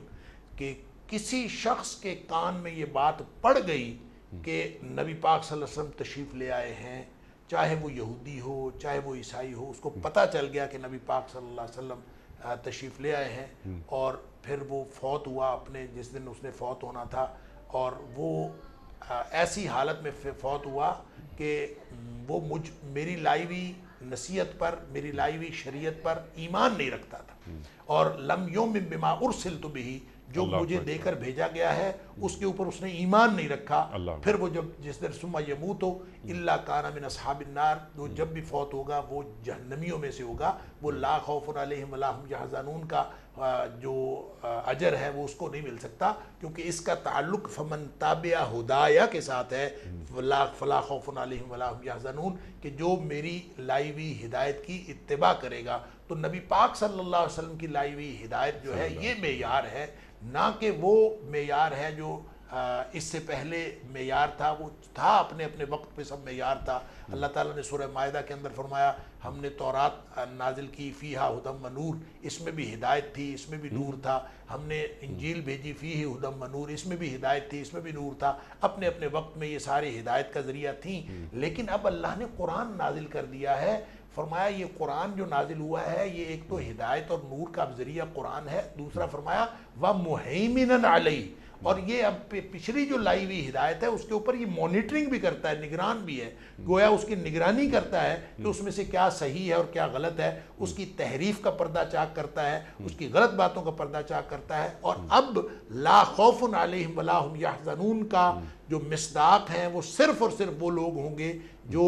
کہ کسی شخص کے کان میں یہ بات پڑ گئی کہ نبی پاک صلی اللہ علیہ وسلم تشریف لے آئے ہیں، چاہے وہ یہودی ہو چاہے وہ عیسائی ہو، اس کو پتہ چل گیا کہ نبی پاک صلی اللہ علیہ وسلم تشریف لے آئے ہیں، اور پھر وہ فوت ہوا اپنے جس دن اس نے فوت ہونا تھا، اور وہ ایسی حالت میں فوت ہوا کہ وہ میری لائی ہوئی نصیحت پر، میری لائی ہوئی شریعت پر ایمان نہیں رکھتا تھا، اور لم یؤمن بما ارسلت بہ، جو مجھے دے کر بھیجا گیا ہے اس کے اوپر اس نے ایمان نہیں رکھا۔ پھر وہ جب جس دن ثم یموت الا کان من اصحاب النار، وہ جب بھی فوت ہوگا وہ جہنمیوں میں سے ہوگا، وہ لا خوف علیہم ولا هم یحزنون کا جو اجر ہے وہ اس کو نہیں مل سکتا، کیونکہ اس کا تعلق فمن تابع ہدایا کے ساتھ ہے، فلا خوف علیہم ولا هم یحزنون، کہ جو میری لائی ہوئی ہدایت کی اتباع کرے گا۔ تو نبی پاک صلی اللہ علیہ وسلم کی لائی ہوئی ہدایت جو ہے یہ معیار ہے، نہ کہ وہ معیار ہے جو اس سے پہلے معیار تھا، وہ تھا اپنے اپنے وقت پہ سب معیار تھا۔ اللہ تعالیٰ نے سورہ مائدہ کے اندر فرمایا ہم نے تورات نازل کی فیہا ہدی و نور، اس میں بھی ہدایت تھی، اس میں بھی نور تھا، ہم نے انجیل بھیجی فیہ ہدی و نور، اس میں بھی ہدایت تھی، اس میں بھی نور تھا، اپنے اپنے وقت میں یہ ساری ہدایت کا ذریعہ تھیں۔ لیکن اب اللہ نے قرآن نازل کر دیا ہے، فرمایا یہ قرآن جو نازل ہوا ہے یہ ایک تو ہدایت اور نور کا ذریعہ قرآن ہے، دوسرا فرمایا وَمُحَيْمِنًا عَلَيْهِ، اور یہ اب پچھلی جو لائی ہوئی ہدایت ہے اس کے اوپر یہ مانیٹرنگ بھی کرتا ہے، نگران بھی ہے، گویا اس کی نگرانی کرتا ہے کہ اس میں سے کیا صحیح ہے اور کیا غلط ہے، اس کی تحریف کا پردہ چاک کرتا ہے، اس کی غلط باتوں کا پردہ چاک کرتا ہے۔ اور اب لا خوف علیہم ولا هم یحزنون کا جو مصداق ہیں وہ صرف اور صرف وہ لوگ ہوں گے جو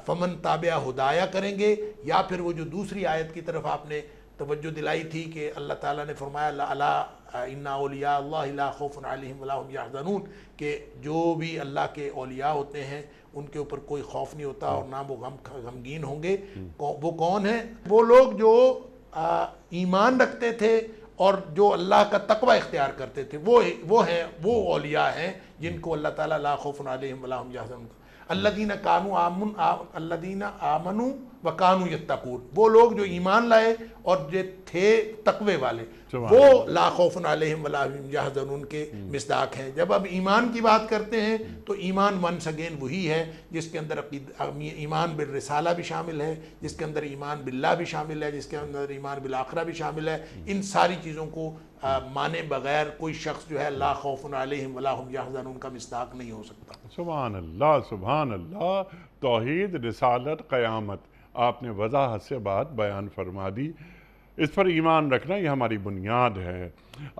فمن تابع ہدایہ کریں گے، یا پھر وہ جو دوسری آیت کی طرف آپ نے توجہ دلائی تھی کہ اللہ تعالیٰ نے فرمایا الا ان اولیاء اللہ لا خوف علیہم ولا هم یحزنون، کہ جو بھی اللہ کے اولیاء ہوتے ہیں ان کے اوپر کوئی خوف نہیں ہوتا اور نہ وہ غمگین ہوں گے۔ وہ کون ہیں؟ وہ لوگ جو ایمان رکھتے تھے اور جو اللہ کا تقوی اختیار کرتے تھے، وہ ہیں، وہ اولیاء ہیں جن کو اللہ تعالیٰ لا خوف علیہم ولا هم یحزنون، الذین آمنوا وکانوا یتقون، وہ لوگ جو ایمان لائے اور جو تھے تقوی والے، وہ لا خوف علیہم ولا هم یحزنون کے مصداق ہیں۔ جب اب ایمان کی بات کرتے ہیں تو ایمان ونس اگین وہی ہے جس کے اندر ایمان بالرسالہ بھی شامل ہے، جس کے اندر ایمان باللہ بھی شامل ہے، جس کے اندر ایمان بالآخرہ بھی شامل ہے۔ ان ساری چیزوں کو مانے بغیر کوئی شخص جو ہے لا خوف علیہم ولا هم یحزنون کا مصداق نہیں ہو سکتا۔ سبحان اللہ، سبحان اللہ، توحید، رسالت، قیامت، آپ نے وضاحت سے بات بیان فرما دی۔ اس پر ایمان رکھنا یہ ہماری بنیاد ہے۔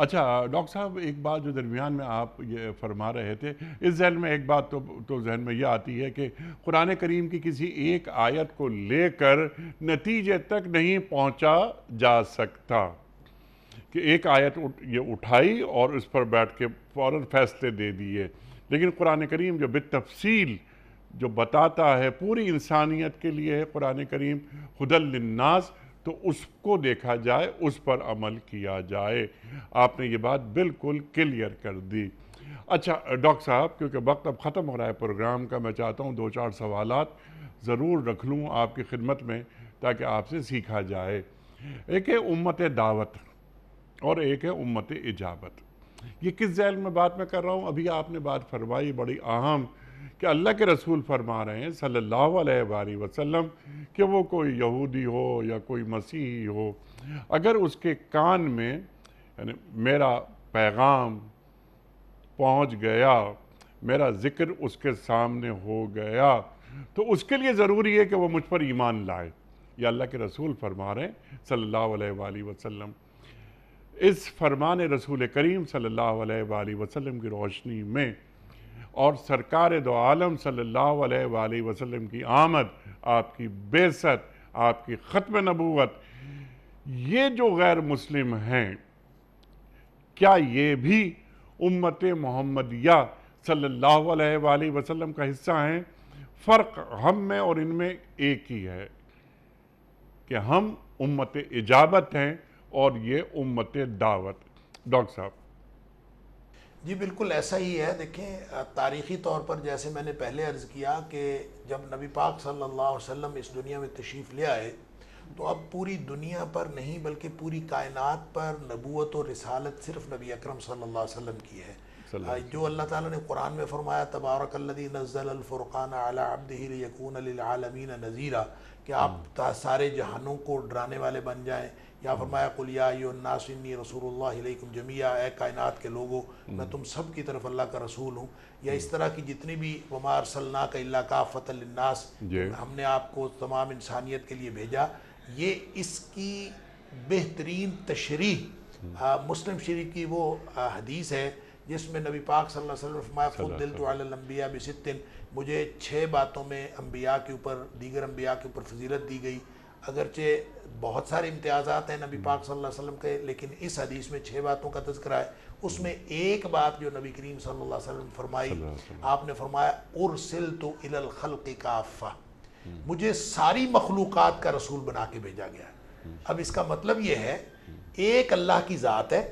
اچھا ڈاکٹر صاحب، ایک بات جو درمیان میں آپ یہ فرما رہے تھے، اس ذہن میں ایک بات تو ذہن میں یہ آتی ہے کہ قرآن کریم کی کسی ایک آیت کو لے کر نتیجے تک نہیں پہنچا جا سکتا، کہ ایک آیت یہ اٹھائی اور اس پر بیٹھ کے فوراً فیصلے دے دیے، لیکن قرآن کریم جو بالتفصیل جو بتاتا ہے پوری انسانیت کے لیے ہے قرآن کریم ہدی للناس، تو اس کو دیکھا جائے، اس پر عمل کیا جائے۔ آپ نے یہ بات بالکل کلیئر کر دی۔ اچھا ڈاکٹر صاحب، کیونکہ وقت اب ختم ہو رہا ہے پروگرام کا، میں چاہتا ہوں 2-4 سوالات ضرور رکھ لوں آپ کی خدمت میں تاکہ آپ سے سیکھا جائے۔ ایک ہے امت دعوت اور ایک ہے امت اجابت۔ یہ کس ذیل میں بات میں کر رہا ہوں؟ ابھی آپ نے بات فرمائی بڑی اہم، کہ اللہ کے رسول فرما رہے ہیں صلی اللہ علیہ وآلہ وسلم کہ وہ کوئی یہودی ہو یا کوئی مسیحی ہو، اگر اس کے کان میں یعنی میرا پیغام پہنچ گیا، میرا ذکر اس کے سامنے ہو گیا، تو اس کے لیے ضروری ہے کہ وہ مجھ پر ایمان لائے۔ یہ اللہ کے رسول فرما رہے ہیں صلی اللہ علیہ وآلہ وسلم۔ اس فرمان رسول کریم صلی اللہ علیہ وآلہ وسلم کی روشنی میں اور سرکار دو عالم صلی اللہ علیہ وآلہ وسلم کی آمد، آپ کی بعثت، آپ کی ختم نبوت، یہ جو غیر مسلم ہیں، کیا یہ بھی امت محمدیہ صلی اللہ علیہ وآلہ وسلم کا حصہ ہیں۔ فرق ہم میں اور ان میں ایک ہی ہے کہ ہم امت اجابت ہیں اور یہ امت دعوت۔ ڈاکٹر صاحب جی بالکل ایسا ہی ہے۔ دیکھیں تاریخی طور پر جیسے میں نے پہلے عرض کیا کہ جب نبی پاک صلی اللہ علیہ وسلم اس دنیا میں تشریف لے آئے تو اب پوری دنیا پر نہیں بلکہ پوری کائنات پر نبوت و رسالت صرف نبی اکرم صلی اللہ علیہ وسلم کی ہے۔ جو اللہ تعالیٰ نے قرآن میں فرمایا تبارک الذی نزل الفرقان علی عبدہ لیکون للعالمین نذیرا، کہ آپ سارے جہانوں کو ڈرانے والے بن جائیں، یا فرمایا قل یا ایھا الناس انی رسول اللہ الیکم جمیعا، اے کائنات کے لوگوں میں تم سب کی طرف اللہ کا رسول ہوں، یا اس طرح کی جتنی بھی وما ارسلناک الا کافۃ للناس، ہم نے آپ کو تمام انسانیت کے لیے بھیجا۔ یہ اس کی بہترین تشریح مسلم شریف کی وہ حدیث ہے جس میں نبی پاک صلی اللہ علیہ وسلم نے فرمایا فضلت علی الانبیاء بست، مجھے 6 باتوں میں انبیاء کے اوپر، دیگر انبیاء کے اوپر فضیلت دی گئی۔ اگرچہ بہت سارے امتیازات ہیں نبی پاک صلی اللہ علیہ وسلم کے، لیکن اس حدیث میں 6 باتوں کا تذکرہ ہے۔ اس میں ایک بات جو نبی کریم صلی اللہ علیہ وسلم فرمائی، آپ نے فرمایا ارسلت الی الخلق کافہ، مجھے ساری مخلوقات کا رسول بنا کے بھیجا گیا ہے۔ اب اس کا مطلب یہ ہے ایک اللہ کی ذات ہے،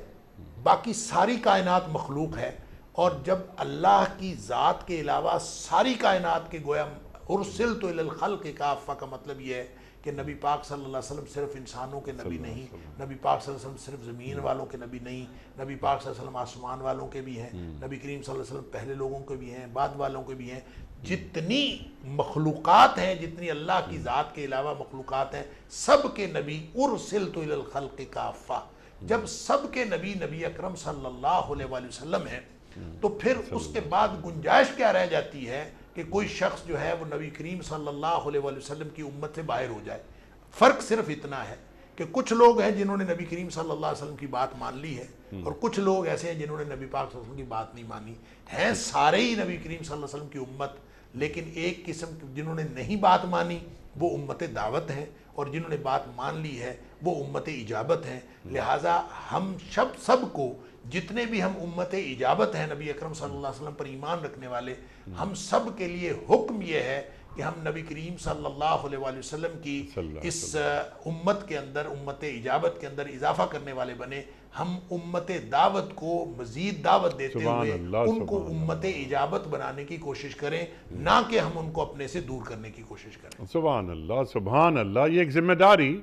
باقی ساری کائنات مخلوق ہے، اور جب اللہ کی ذات کے علاوہ ساری کائنات کے گویا ارسلت الی الخلق کافہ کا مطلب یہ ہے کہ نبی پاک صلی اللہ علیہ وسلم صرف انسانوں کے نبی نہیں، نبی پاک صلی اللہ علیہ وسلم صرف زمین والوں کے نبی نہیں، نبی پاک صلی اللہ علیہ وسلم آسمان والوں کے بھی ہیں، نبی کریم صلی اللہ علیہ وسلم پہلے لوگوں کے بھی ہیں، بعد والوں کے بھی ہیں۔ جتنی مخلوقات ہیں، جتنی اللہ کی ذات کے علاوہ مخلوقات ہیں، سب کے نبی ارسلت الی الخلق کافہ۔ جب سب کے نبی نبی اکرم صلی اللہ علیہ وآلہ وسلم ہیں تو پھر اس کے بعد گنجائش کیا رہ جاتی ہے کہ کوئی شخص جو ہے وہ نبی کریم صلی اللہ علیہ وآلہ وسلم کی امت سے باہر ہو جائے۔ فرق صرف اتنا ہے کہ کچھ لوگ ہیں جنہوں نے نبی کریم صلی اللہ علیہ وسلم کی بات مان لی ہے، اور کچھ لوگ ایسے ہیں جنہوں نے نبی پاک صلی اللہ علیہ وسلم کی بات نہیں مانی ہیں۔ سارے ہی نبی کریم صلی اللہ علیہ وسلم کی امت، لیکن ایک قسم جنہوں نے نہیں بات مانی وہ امت دعوت ہیں، اور جنہوں نے بات مان لی ہے وہ امت اجابت ہیں۔ لہٰذا ہم سب کو، جتنے بھی ہم امت اجابت ہیں نبی اکرم صلی اللہ علیہ وسلم پر ایمان رکھنے والے، ہم سب کے لیے حکم یہ ہے کہ ہم نبی کریم صلی اللہ علیہ وآلہ وسلم کی اس امت کے اندر، امت اجابت کے اندر اضافہ کرنے والے بنے۔ ہم امت دعوت کو مزید دعوت دیتے ہوئے ان کو امت اجابت بنانے کی کوشش کریں، نہ کہ ہم ان کو اپنے سے دور کرنے کی کوشش کریں۔ سبحان اللہ، سبحان اللہ۔ یہ ایک ذمہ داری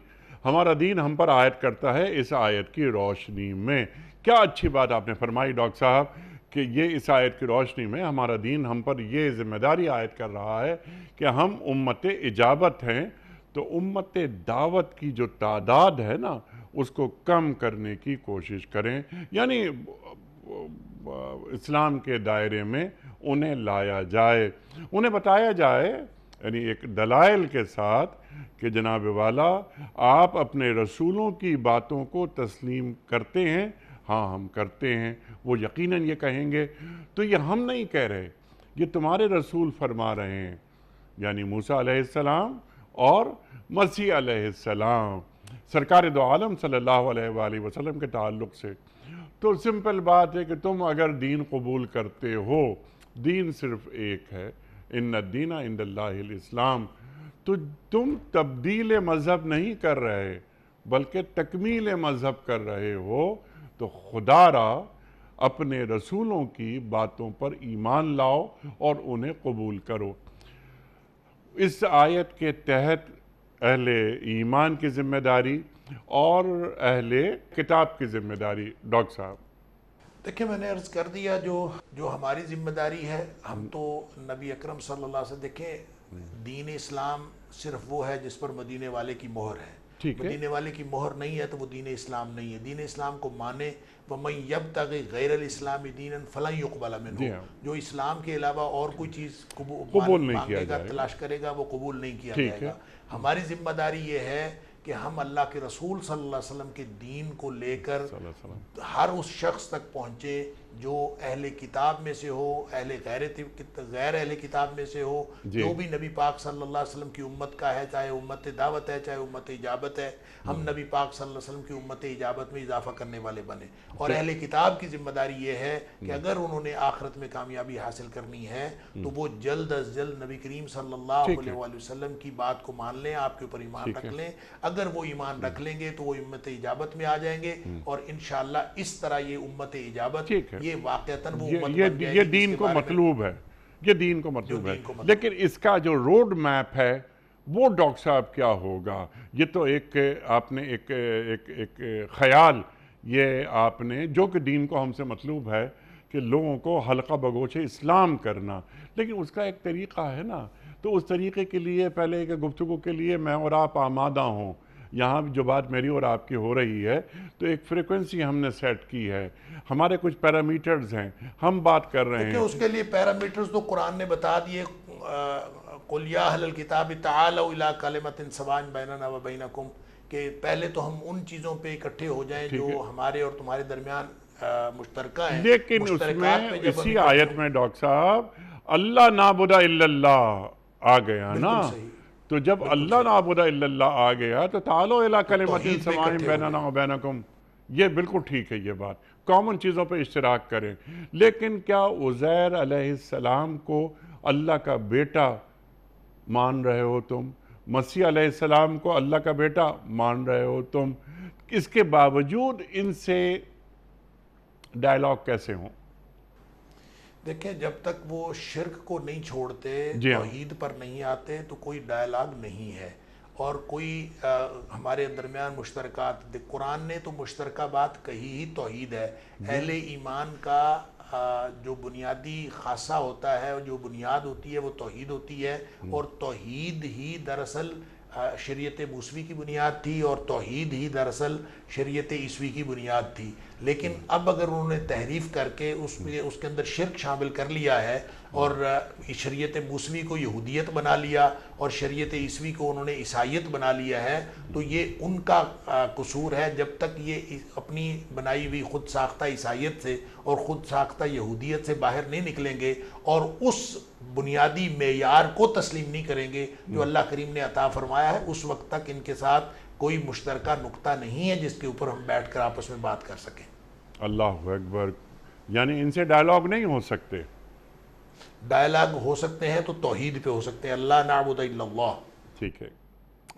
ہمارا دین ہم پر عائد کرتا ہے۔ اس آیت کی روشنی میں کیا اچھی بات آپ نے فرمائی ڈاکٹر صاحب کہ یہ اس آیت کی روشنی میں ہمارا دین ہم پر یہ ذمہ داری عائد کر رہا ہے کہ ہم امت اجابت ہیں، تو امت دعوت کی جو تعداد ہے نا اس کو کم کرنے کی کوشش کریں، یعنی اسلام کے دائرے میں انہیں لایا جائے، انہیں بتایا جائے، یعنی ایک دلائل کے ساتھ کہ جناب والا آپ اپنے رسولوں کی باتوں کو تسلیم کرتے ہیں؟ ہاں ہم کرتے ہیں۔ وہ یقیناً یہ کہیں گے تو یہ ہم نہیں کہہ رہے، یہ تمہارے رسول فرما رہے ہیں، یعنی موسیٰ علیہ السلام اور مسیح علیہ السلام سرکار دو عالم صلی اللہ علیہ وآلہ وسلم کے تعلق سے۔ تو سمپل بات ہے کہ تم اگر دین قبول کرتے ہو، دین صرف ایک ہے، ان الدین عند اللہ الاسلام، تو تم تبدیل مذہب نہیں کر رہے بلکہ تکمیل مذہب کر رہے ہو، تو خدا را اپنے رسولوں کی باتوں پر ایمان لاؤ اور انہیں قبول کرو۔ اس آیت کے تحت اہل ایمان کی ذمہ داری اور اہل کتاب کی ذمہ داری ڈاکٹر صاحب۔ دیکھیں میں نے عرض کر دیا جو ہماری ذمہ داری ہے، ہم تو نبی اکرم صلی اللہ علیہ وسلم، دیکھیں دین اسلام صرف وہ ہے جس پر مدینے والے کی مہر ہے۔ مدینے والے کی مہر نہیں ہے تو وہ دین اسلام نہیں ہے۔ دین اسلام کو مانے وَمَن يَبْتَغِ غَيْرَ الْإِسْلَامِ دِينًا فَلَن يُقْبَلَ مِنْهُ، جو اسلام کے علاوہ اور کوئی چیز قبول مانگے گا، تلاش کرے گا، وہ قبول نہیں کیا جائے گا۔ ہماری ذمہ داری یہ ہے کہ ہم اللہ کے رسول صلی اللہ علیہ وسلم کے دین کو لے کر ہر اس شخص تک پہنچے جو اہل کتاب میں سے ہو، غیر اہل کتاب میں سے ہو، جو بھی نبی پاک صلی اللہ علیہ وسلم کی امت کا ہے، چاہے امت دعوت ہے چاہے امت اجابت ہے، ہم نبی پاک صلی اللہ علیہ وسلم کی امت اجابت میں اضافہ کرنے والے بنے. اور اہل کتاب کی ذمہ داری یہ ہے کہ اگر انہوں نے آخرت میں کامیابی حاصل کرنی ہے تو وہ جلد از جلد نبی کریم صلی اللہ علیہ وسلم کی بات کو مان لیں، آپ کے اوپر ایمان رکھ لیں. اگر وہ ایمان رکھ لیں گے تو وہ امت اجابت میں آ جائیں گے، اور انشاءاللہ اس طرح یہ امت اجابت یہ واقعتاً وہ امت بن جائے گی یہ دین کو مطلوب ہے، یہ دین کو مطلوب ہے. لیکن اس کا جو روڈ میپ ہے وہ ڈاکٹر صاحب کیا ہوگا؟ یہ تو ایک آپ نے ایک خیال یہ آپ نے جو کہ دین کو ہم سے مطلوب ہے کہ لوگوں کو حلقہ بگوش اسلام کرنا، لیکن اس کا ایک طریقہ ہے نا. تو اس طریقے کے لیے پہلے ایک گفتگو کے لیے میں اور آپ آمادہ ہوں. یہاں جو بات میری اور آپ کی ہو رہی ہے تو ایک فریکوینسی ہم نے سیٹ کی ہے، ہمارے کچھ پیرامیٹرز ہیں، ہم بات کر رہے ہیں. اس کے لیے پیرامیٹرز تو قرآن نے بتا دیے. قُلْ يَا أَهْلَ الْكِتَابِ تَعَالَوْا إِلَىٰ كَلِمَةٍ سَوَاءٍ بَيْنَنَا وَبَيْنَكُمْ، کہ پہلے تو ہم ان چیزوں پہ اکٹھے ہو جائیں جو ہمارے اور تمہارے درمیان مشترکہ ہیں. لیکن اس میں اسی آیت میں ڈاکٹر صاحب اللہ نعبد الا اللہ آ گیا نا. تو جب اللہ نعبد الا اللہ آ گیا تو تعالوا الی کلمۃ سواء بیننا وبینکم، یہ بالکل ٹھیک ہے. یہ بات کامن چیزوں پہ اشتراک کریں. لیکن کیا عزیر علیہ السلام کو اللہ کا بیٹا مان رہے ہو تم؟ مسیح علیہ السلام کو اللہ کا بیٹا مان رہے ہو تم؟ اس کے باوجود ان سے ڈائلاگ کیسے ہوں؟ دیکھیں، جب تک وہ شرک کو نہیں چھوڑتے، توحید پر نہیں آتے، تو کوئی ڈائلاگ نہیں ہے اور کوئی ہمارے درمیان مشترکات. قرآن نے تو مشترکہ بات کہی ہی توحید ہے. اہل ایمان کا جو بنیادی خاصہ ہوتا ہے، جو بنیاد ہوتی ہے، وہ توحید ہوتی ہے. اور توحید ہی دراصل شریعت موسوی کی بنیاد تھی، اور توحید ہی دراصل شریعت عیسوی کی بنیاد تھی. لیکن اب اگر انہوں نے تحریف کر کے اس کے اندر شرک شامل کر لیا ہے اور شریعت موسوی کو یہودیت بنا لیا اور شریعت عیسوی کو انہوں نے عیسائیت بنا لیا ہے، تو یہ ان کا قصور ہے. جب تک یہ اپنی بنائی ہوئی خود ساختہ عیسائیت سے اور خود ساختہ یہودیت سے باہر نہیں نکلیں گے اور اس بنیادی معیار کو تسلیم نہیں کریں گے جو اللہ کریم نے عطا فرمایا ہے، اس وقت تک ان کے ساتھ کوئی مشترکہ نقطہ نہیں ہے جس کے اوپر ہم بیٹھ کر آپس میں بات کر سکیں. اللہ اکبر. یعنی ان سے ڈائلاگ نہیں ہو سکتے؟ ڈائلاگ ہو سکتے ہیں تو توحید پہ ہو سکتے ہیں. اللہ نعبد الا اللہ. ٹھیک ہے.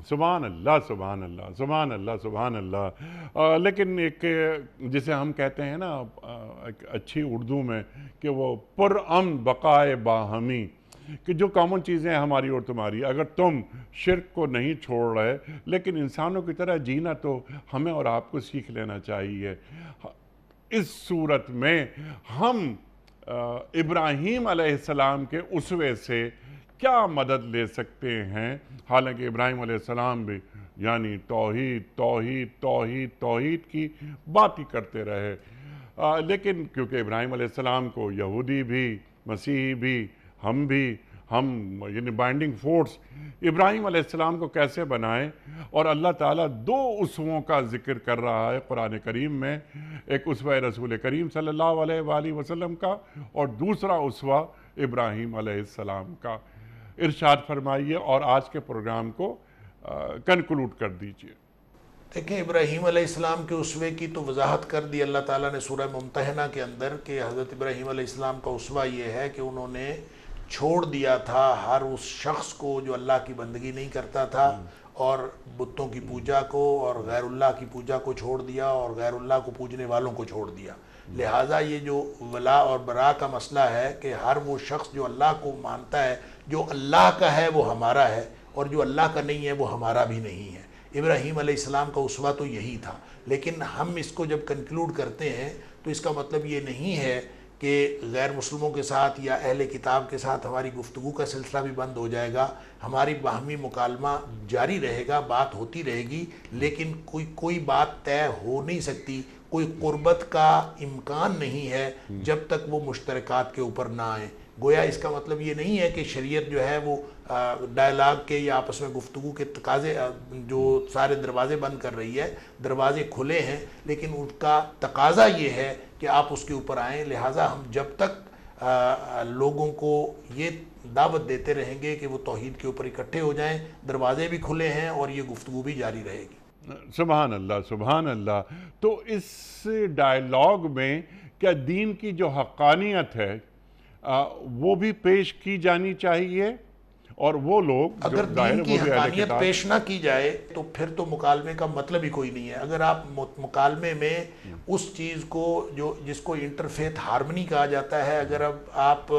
سبحان اللہ سبحان اللہ سبحان اللہ سبحان اللہ. لیکن ایک جسے ہم کہتے ہیں نا ایک اچھی اردو میں کہ وہ پرامن بقائے باہمی، کہ جو کامن چیزیں ہماری اور تمہاری، اگر تم شرک کو نہیں چھوڑ رہے لیکن انسانوں کی طرح جینا تو ہمیں اور آپ کو سیکھ لینا چاہیے. اس صورت میں ہم ابراہیم علیہ السلام کے اسوے سے کیا مدد لے سکتے ہیں؟ حالانکہ ابراہیم علیہ السلام بھی یعنی توحید توحید توحید توحید کی بات ہی کرتے رہے. لیکن کیونکہ ابراہیم علیہ السلام کو یہودی بھی مسیحی بھی ہم یعنی بائنڈنگ فورس ابراہیم علیہ السلام کو کیسے بنائیں؟ اور اللہ تعالیٰ دو اسووں کا ذکر کر رہا ہے قرآن کریم میں. ایک اسوہ رسول کریم صلی اللہ علیہ وآلہ وسلم کا اور دوسرا اسوہ ابراہیم علیہ السلام کا. ارشاد فرمائیے اور آج کے پروگرام کو کنکلوڈ کر دیجئے. دیکھیں، ابراہیم علیہ السلام کے اسوے کی تو وضاحت کر دی اللہ تعالیٰ نے سورہ ممتحنہ کے اندر کہ حضرت ابراہیم علیہ السلام کا اسوہ یہ ہے کہ انہوں نے چھوڑ دیا تھا ہر اس شخص کو جو اللہ کی بندگی نہیں کرتا تھا، اور بتوں کی پوجا کو اور غیر اللہ کی پوجا کو چھوڑ دیا اور غیر اللہ کو پوجنے والوں کو چھوڑ دیا. لہٰذا یہ جو ولا اور برا کا مسئلہ ہے کہ ہر وہ شخص جو اللہ کو مانتا ہے، جو اللہ کا ہے وہ ہمارا ہے، اور جو اللہ کا نہیں ہے وہ ہمارا بھی نہیں ہے. ابراہیم علیہ السلام کا اسوہ تو یہی تھا. لیکن ہم اس کو جب کنکلوڈ کرتے ہیں تو اس کا مطلب یہ نہیں ہے کہ غیر مسلموں کے ساتھ یا اہل کتاب کے ساتھ ہماری گفتگو کا سلسلہ بھی بند ہو جائے گا. ہماری باہمی مکالمہ جاری رہے گا، بات ہوتی رہے گی، لیکن کوئی بات طے ہو نہیں سکتی، کوئی قربت کا امکان نہیں ہے جب تک وہ مشترکات کے اوپر نہ آئیں. گویا اس کا مطلب یہ نہیں ہے کہ شریعت جو ہے وہ ڈائلاگ کے یا آپس میں گفتگو کے تقاضے جو سارے دروازے بند کر رہی ہے، دروازے کھلے ہیں لیکن ان کا تقاضا یہ ہے کہ آپ اس کے اوپر آئیں. لہٰذا ہم جب تک لوگوں کو یہ دعوت دیتے رہیں گے کہ وہ توحید کے اوپر اکٹھے ہو جائیں، دروازے بھی کھلے ہیں اور یہ گفتگو بھی جاری رہے گی. سبحان اللہ، سبحان اللہ. تو اس ڈائلاگ میں کیا دین کی جو حقانیت ہے وہ بھی پیش کی جانی چاہیے؟ اور وہ لوگ اگر دین کی حقانیت پیش نہ کی جائے تو پھر تو مکالمے کا مطلب ہی کوئی نہیں ہے. اگر آپ مکالمے میں اس چیز کو جس کو انٹرفیتھ ہارمنی کہا جاتا ہے، اگر اب آپ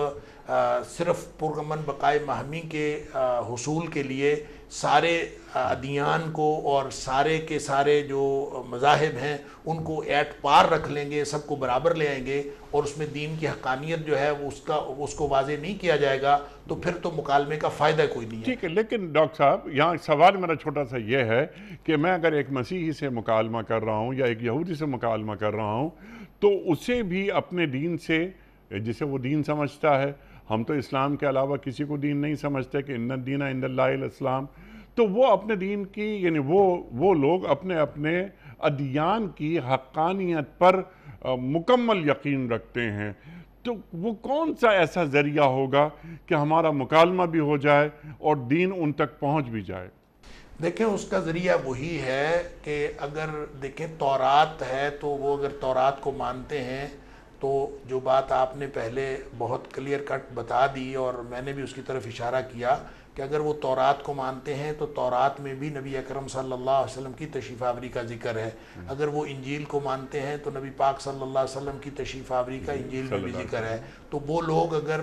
صرف پرامن بقائے مہمی کے حصول کے لیے سارے ادیان کو اور سارے کے سارے جو مذاہب ہیں ان کو ایٹ پار رکھ لیں گے، سب کو برابر لے آئیں گے اور اس میں دین کی حقانیت جو ہے اس کو واضح نہیں کیا جائے گا تو پھر تو مکالمے کا فائدہ کوئی نہیں ہے. ٹھیک ہے، لیکن ڈاکٹر صاحب یہاں سوال میرا چھوٹا سا یہ ہے کہ میں اگر ایک مسیحی سے مکالمہ کر رہا ہوں یا ایک یہودی سے مکالمہ کر رہا ہوں تو اسے بھی اپنے دین سے، جسے وہ دین سمجھتا ہے، ہم تو اسلام کے علاوہ کسی کو دین نہیں سمجھتے کہ ان الدین عند اللہ الاسلام، تو وہ اپنے دین کی، یعنی وہ لوگ اپنے ادیان کی حقانیت پر مکمل یقین رکھتے ہیں. تو وہ کون سا ایسا ذریعہ ہوگا کہ ہمارا مکالمہ بھی ہو جائے اور دین ان تک پہنچ بھی جائے؟ دیکھیں اس کا ذریعہ وہی ہے کہ اگر دیکھیں تورات ہے تو وہ اگر تورات کو مانتے ہیں تو جو بات آپ نے پہلے بہت کلیئر کٹ بتا دی اور میں نے بھی اس کی طرف اشارہ کیا کہ اگر وہ تورات کو مانتے ہیں تو تورات میں بھی نبی اکرم صلی اللہ علیہ وسلم کی تشریف آوری کا ذکر ہے. اگر وہ انجیل کو مانتے ہیں تو نبی پاک صلی اللہ علیہ وسلم کی تشریف آوری کا انجیل میں بھی ذکر ہے. تو وہ لوگ اگر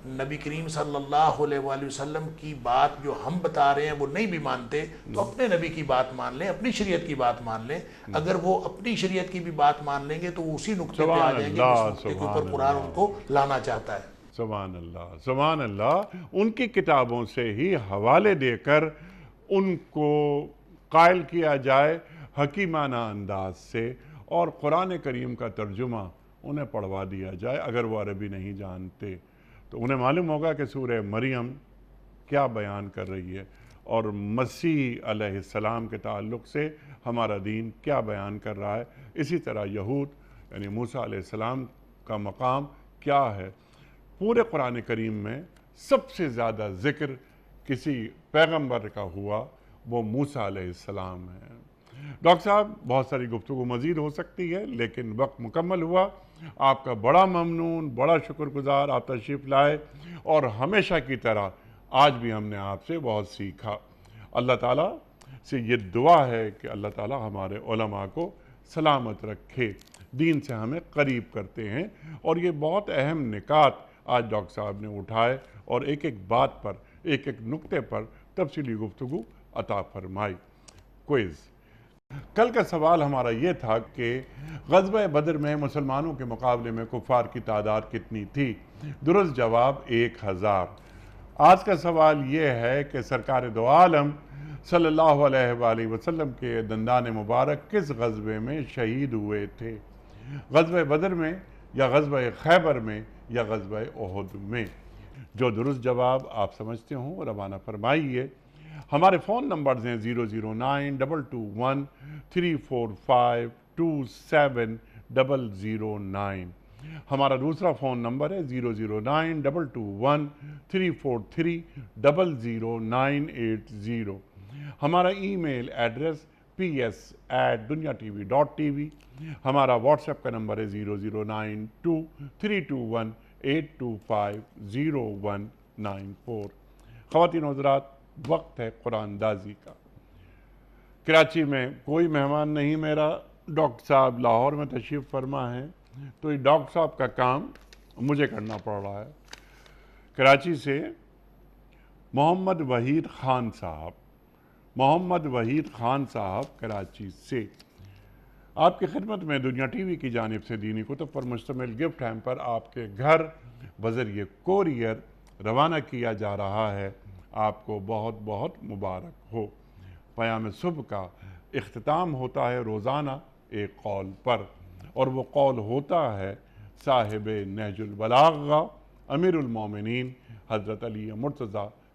نبی کریم صلی اللہ علیہ وآلہ وسلم کی بات جو ہم بتا رہے ہیں وہ نہیں بھی مانتے تو اپنے نبی کی بات مان لیں، اپنی شریعت کی بات مان لیں. اگر وہ اپنی شریعت کی بھی بات مان لیں گے تو وہ اسی نقطے پہ آ جائیں گے جس نقطے کے اوپر قرآن ان کو لانا چاہتا ہے. سبحان اللہ، سبحان اللہ. ان کی کتابوں سے ہی حوالے دے کر ان کو قائل کیا جائے حکیمانہ انداز سے اور قرآن کریم کا ترجمہ انہیں پڑھوا دیا جائے. اگر وہ عربی نہیں جانتے تو انہیں معلوم ہوگا کہ سورہ مریم کیا بیان کر رہی ہے اور مسیح علیہ السلام کے تعلق سے ہمارا دین کیا بیان کر رہا ہے. اسی طرح یہود یعنی موسیٰ علیہ السلام کا مقام کیا ہے. پورے قرآن کریم میں سب سے زیادہ ذکر کسی پیغمبر کا ہوا وہ موسیٰ علیہ السلام ہے. ڈاکٹر صاحب بہت ساری گفتگو مزید ہو سکتی ہے لیکن وقت مکمل ہوا. آپ کا بڑا ممنون، بڑا شکر گزار، آپ تشریف لائے اور ہمیشہ کی طرح آج بھی ہم نے آپ سے بہت سیکھا. اللہ تعالیٰ سے یہ دعا ہے کہ اللہ تعالیٰ ہمارے علماء کو سلامت رکھے، دین سے ہمیں قریب کرتے ہیں. اور یہ بہت اہم نکات آج ڈاکٹر صاحب نے اٹھائے اور ایک ایک بات پر، ایک ایک نقطے پر تفصیلی گفتگو عطا فرمائی. کوئز. کل کا سوال ہمارا یہ تھا کہ غزوہ بدر میں مسلمانوں کے مقابلے میں کفار کی تعداد کتنی تھی؟ درست جواب 1000. آج کا سوال یہ ہے کہ سرکار دو عالم صلی اللہ علیہ وآلہ وسلم کے دندان مبارک کس غزوے میں شہید ہوئے تھے؟ غزوہ بدر میں یا غزوہ خیبر میں یا غزوہ احد میں؟ جو درست جواب آپ سمجھتے ہوں روانہ فرمائیے. ہمارے فون نمبرز ہیں 0092213452709. ہمارا دوسرا فون نمبر ہے 009221343000980. ہمارا ای میل ایڈریس ps@dunyatv.tv. ہمارا واٹس ایپ کا نمبر ہے 009232182509194. خواتین و حضرات وقت ہے قرآن دازی کا. کراچی میں کوئی مہمان نہیں میرا، ڈاکٹر صاحب لاہور میں تشریف فرما ہے تو یہ ڈاکٹر صاحب کا کام مجھے کرنا پڑ رہا ہے. کراچی سے محمد وحید خان صاحب کراچی سے آپ کی خدمت میں دنیا ٹی وی کی جانب سے دینی کتب پر مشتمل گفٹ ہیمپر آپ کے گھر بذریعہ کوریئر روانہ کیا جا رہا ہے. آپ کو بہت بہت مبارک ہو. پیام صبح کا اختتام ہوتا ہے روزانہ ایک قول پر اور وہ قول ہوتا ہے صاحب نہج البلاغہ امیر المومنین حضرت علی مرتضیٰ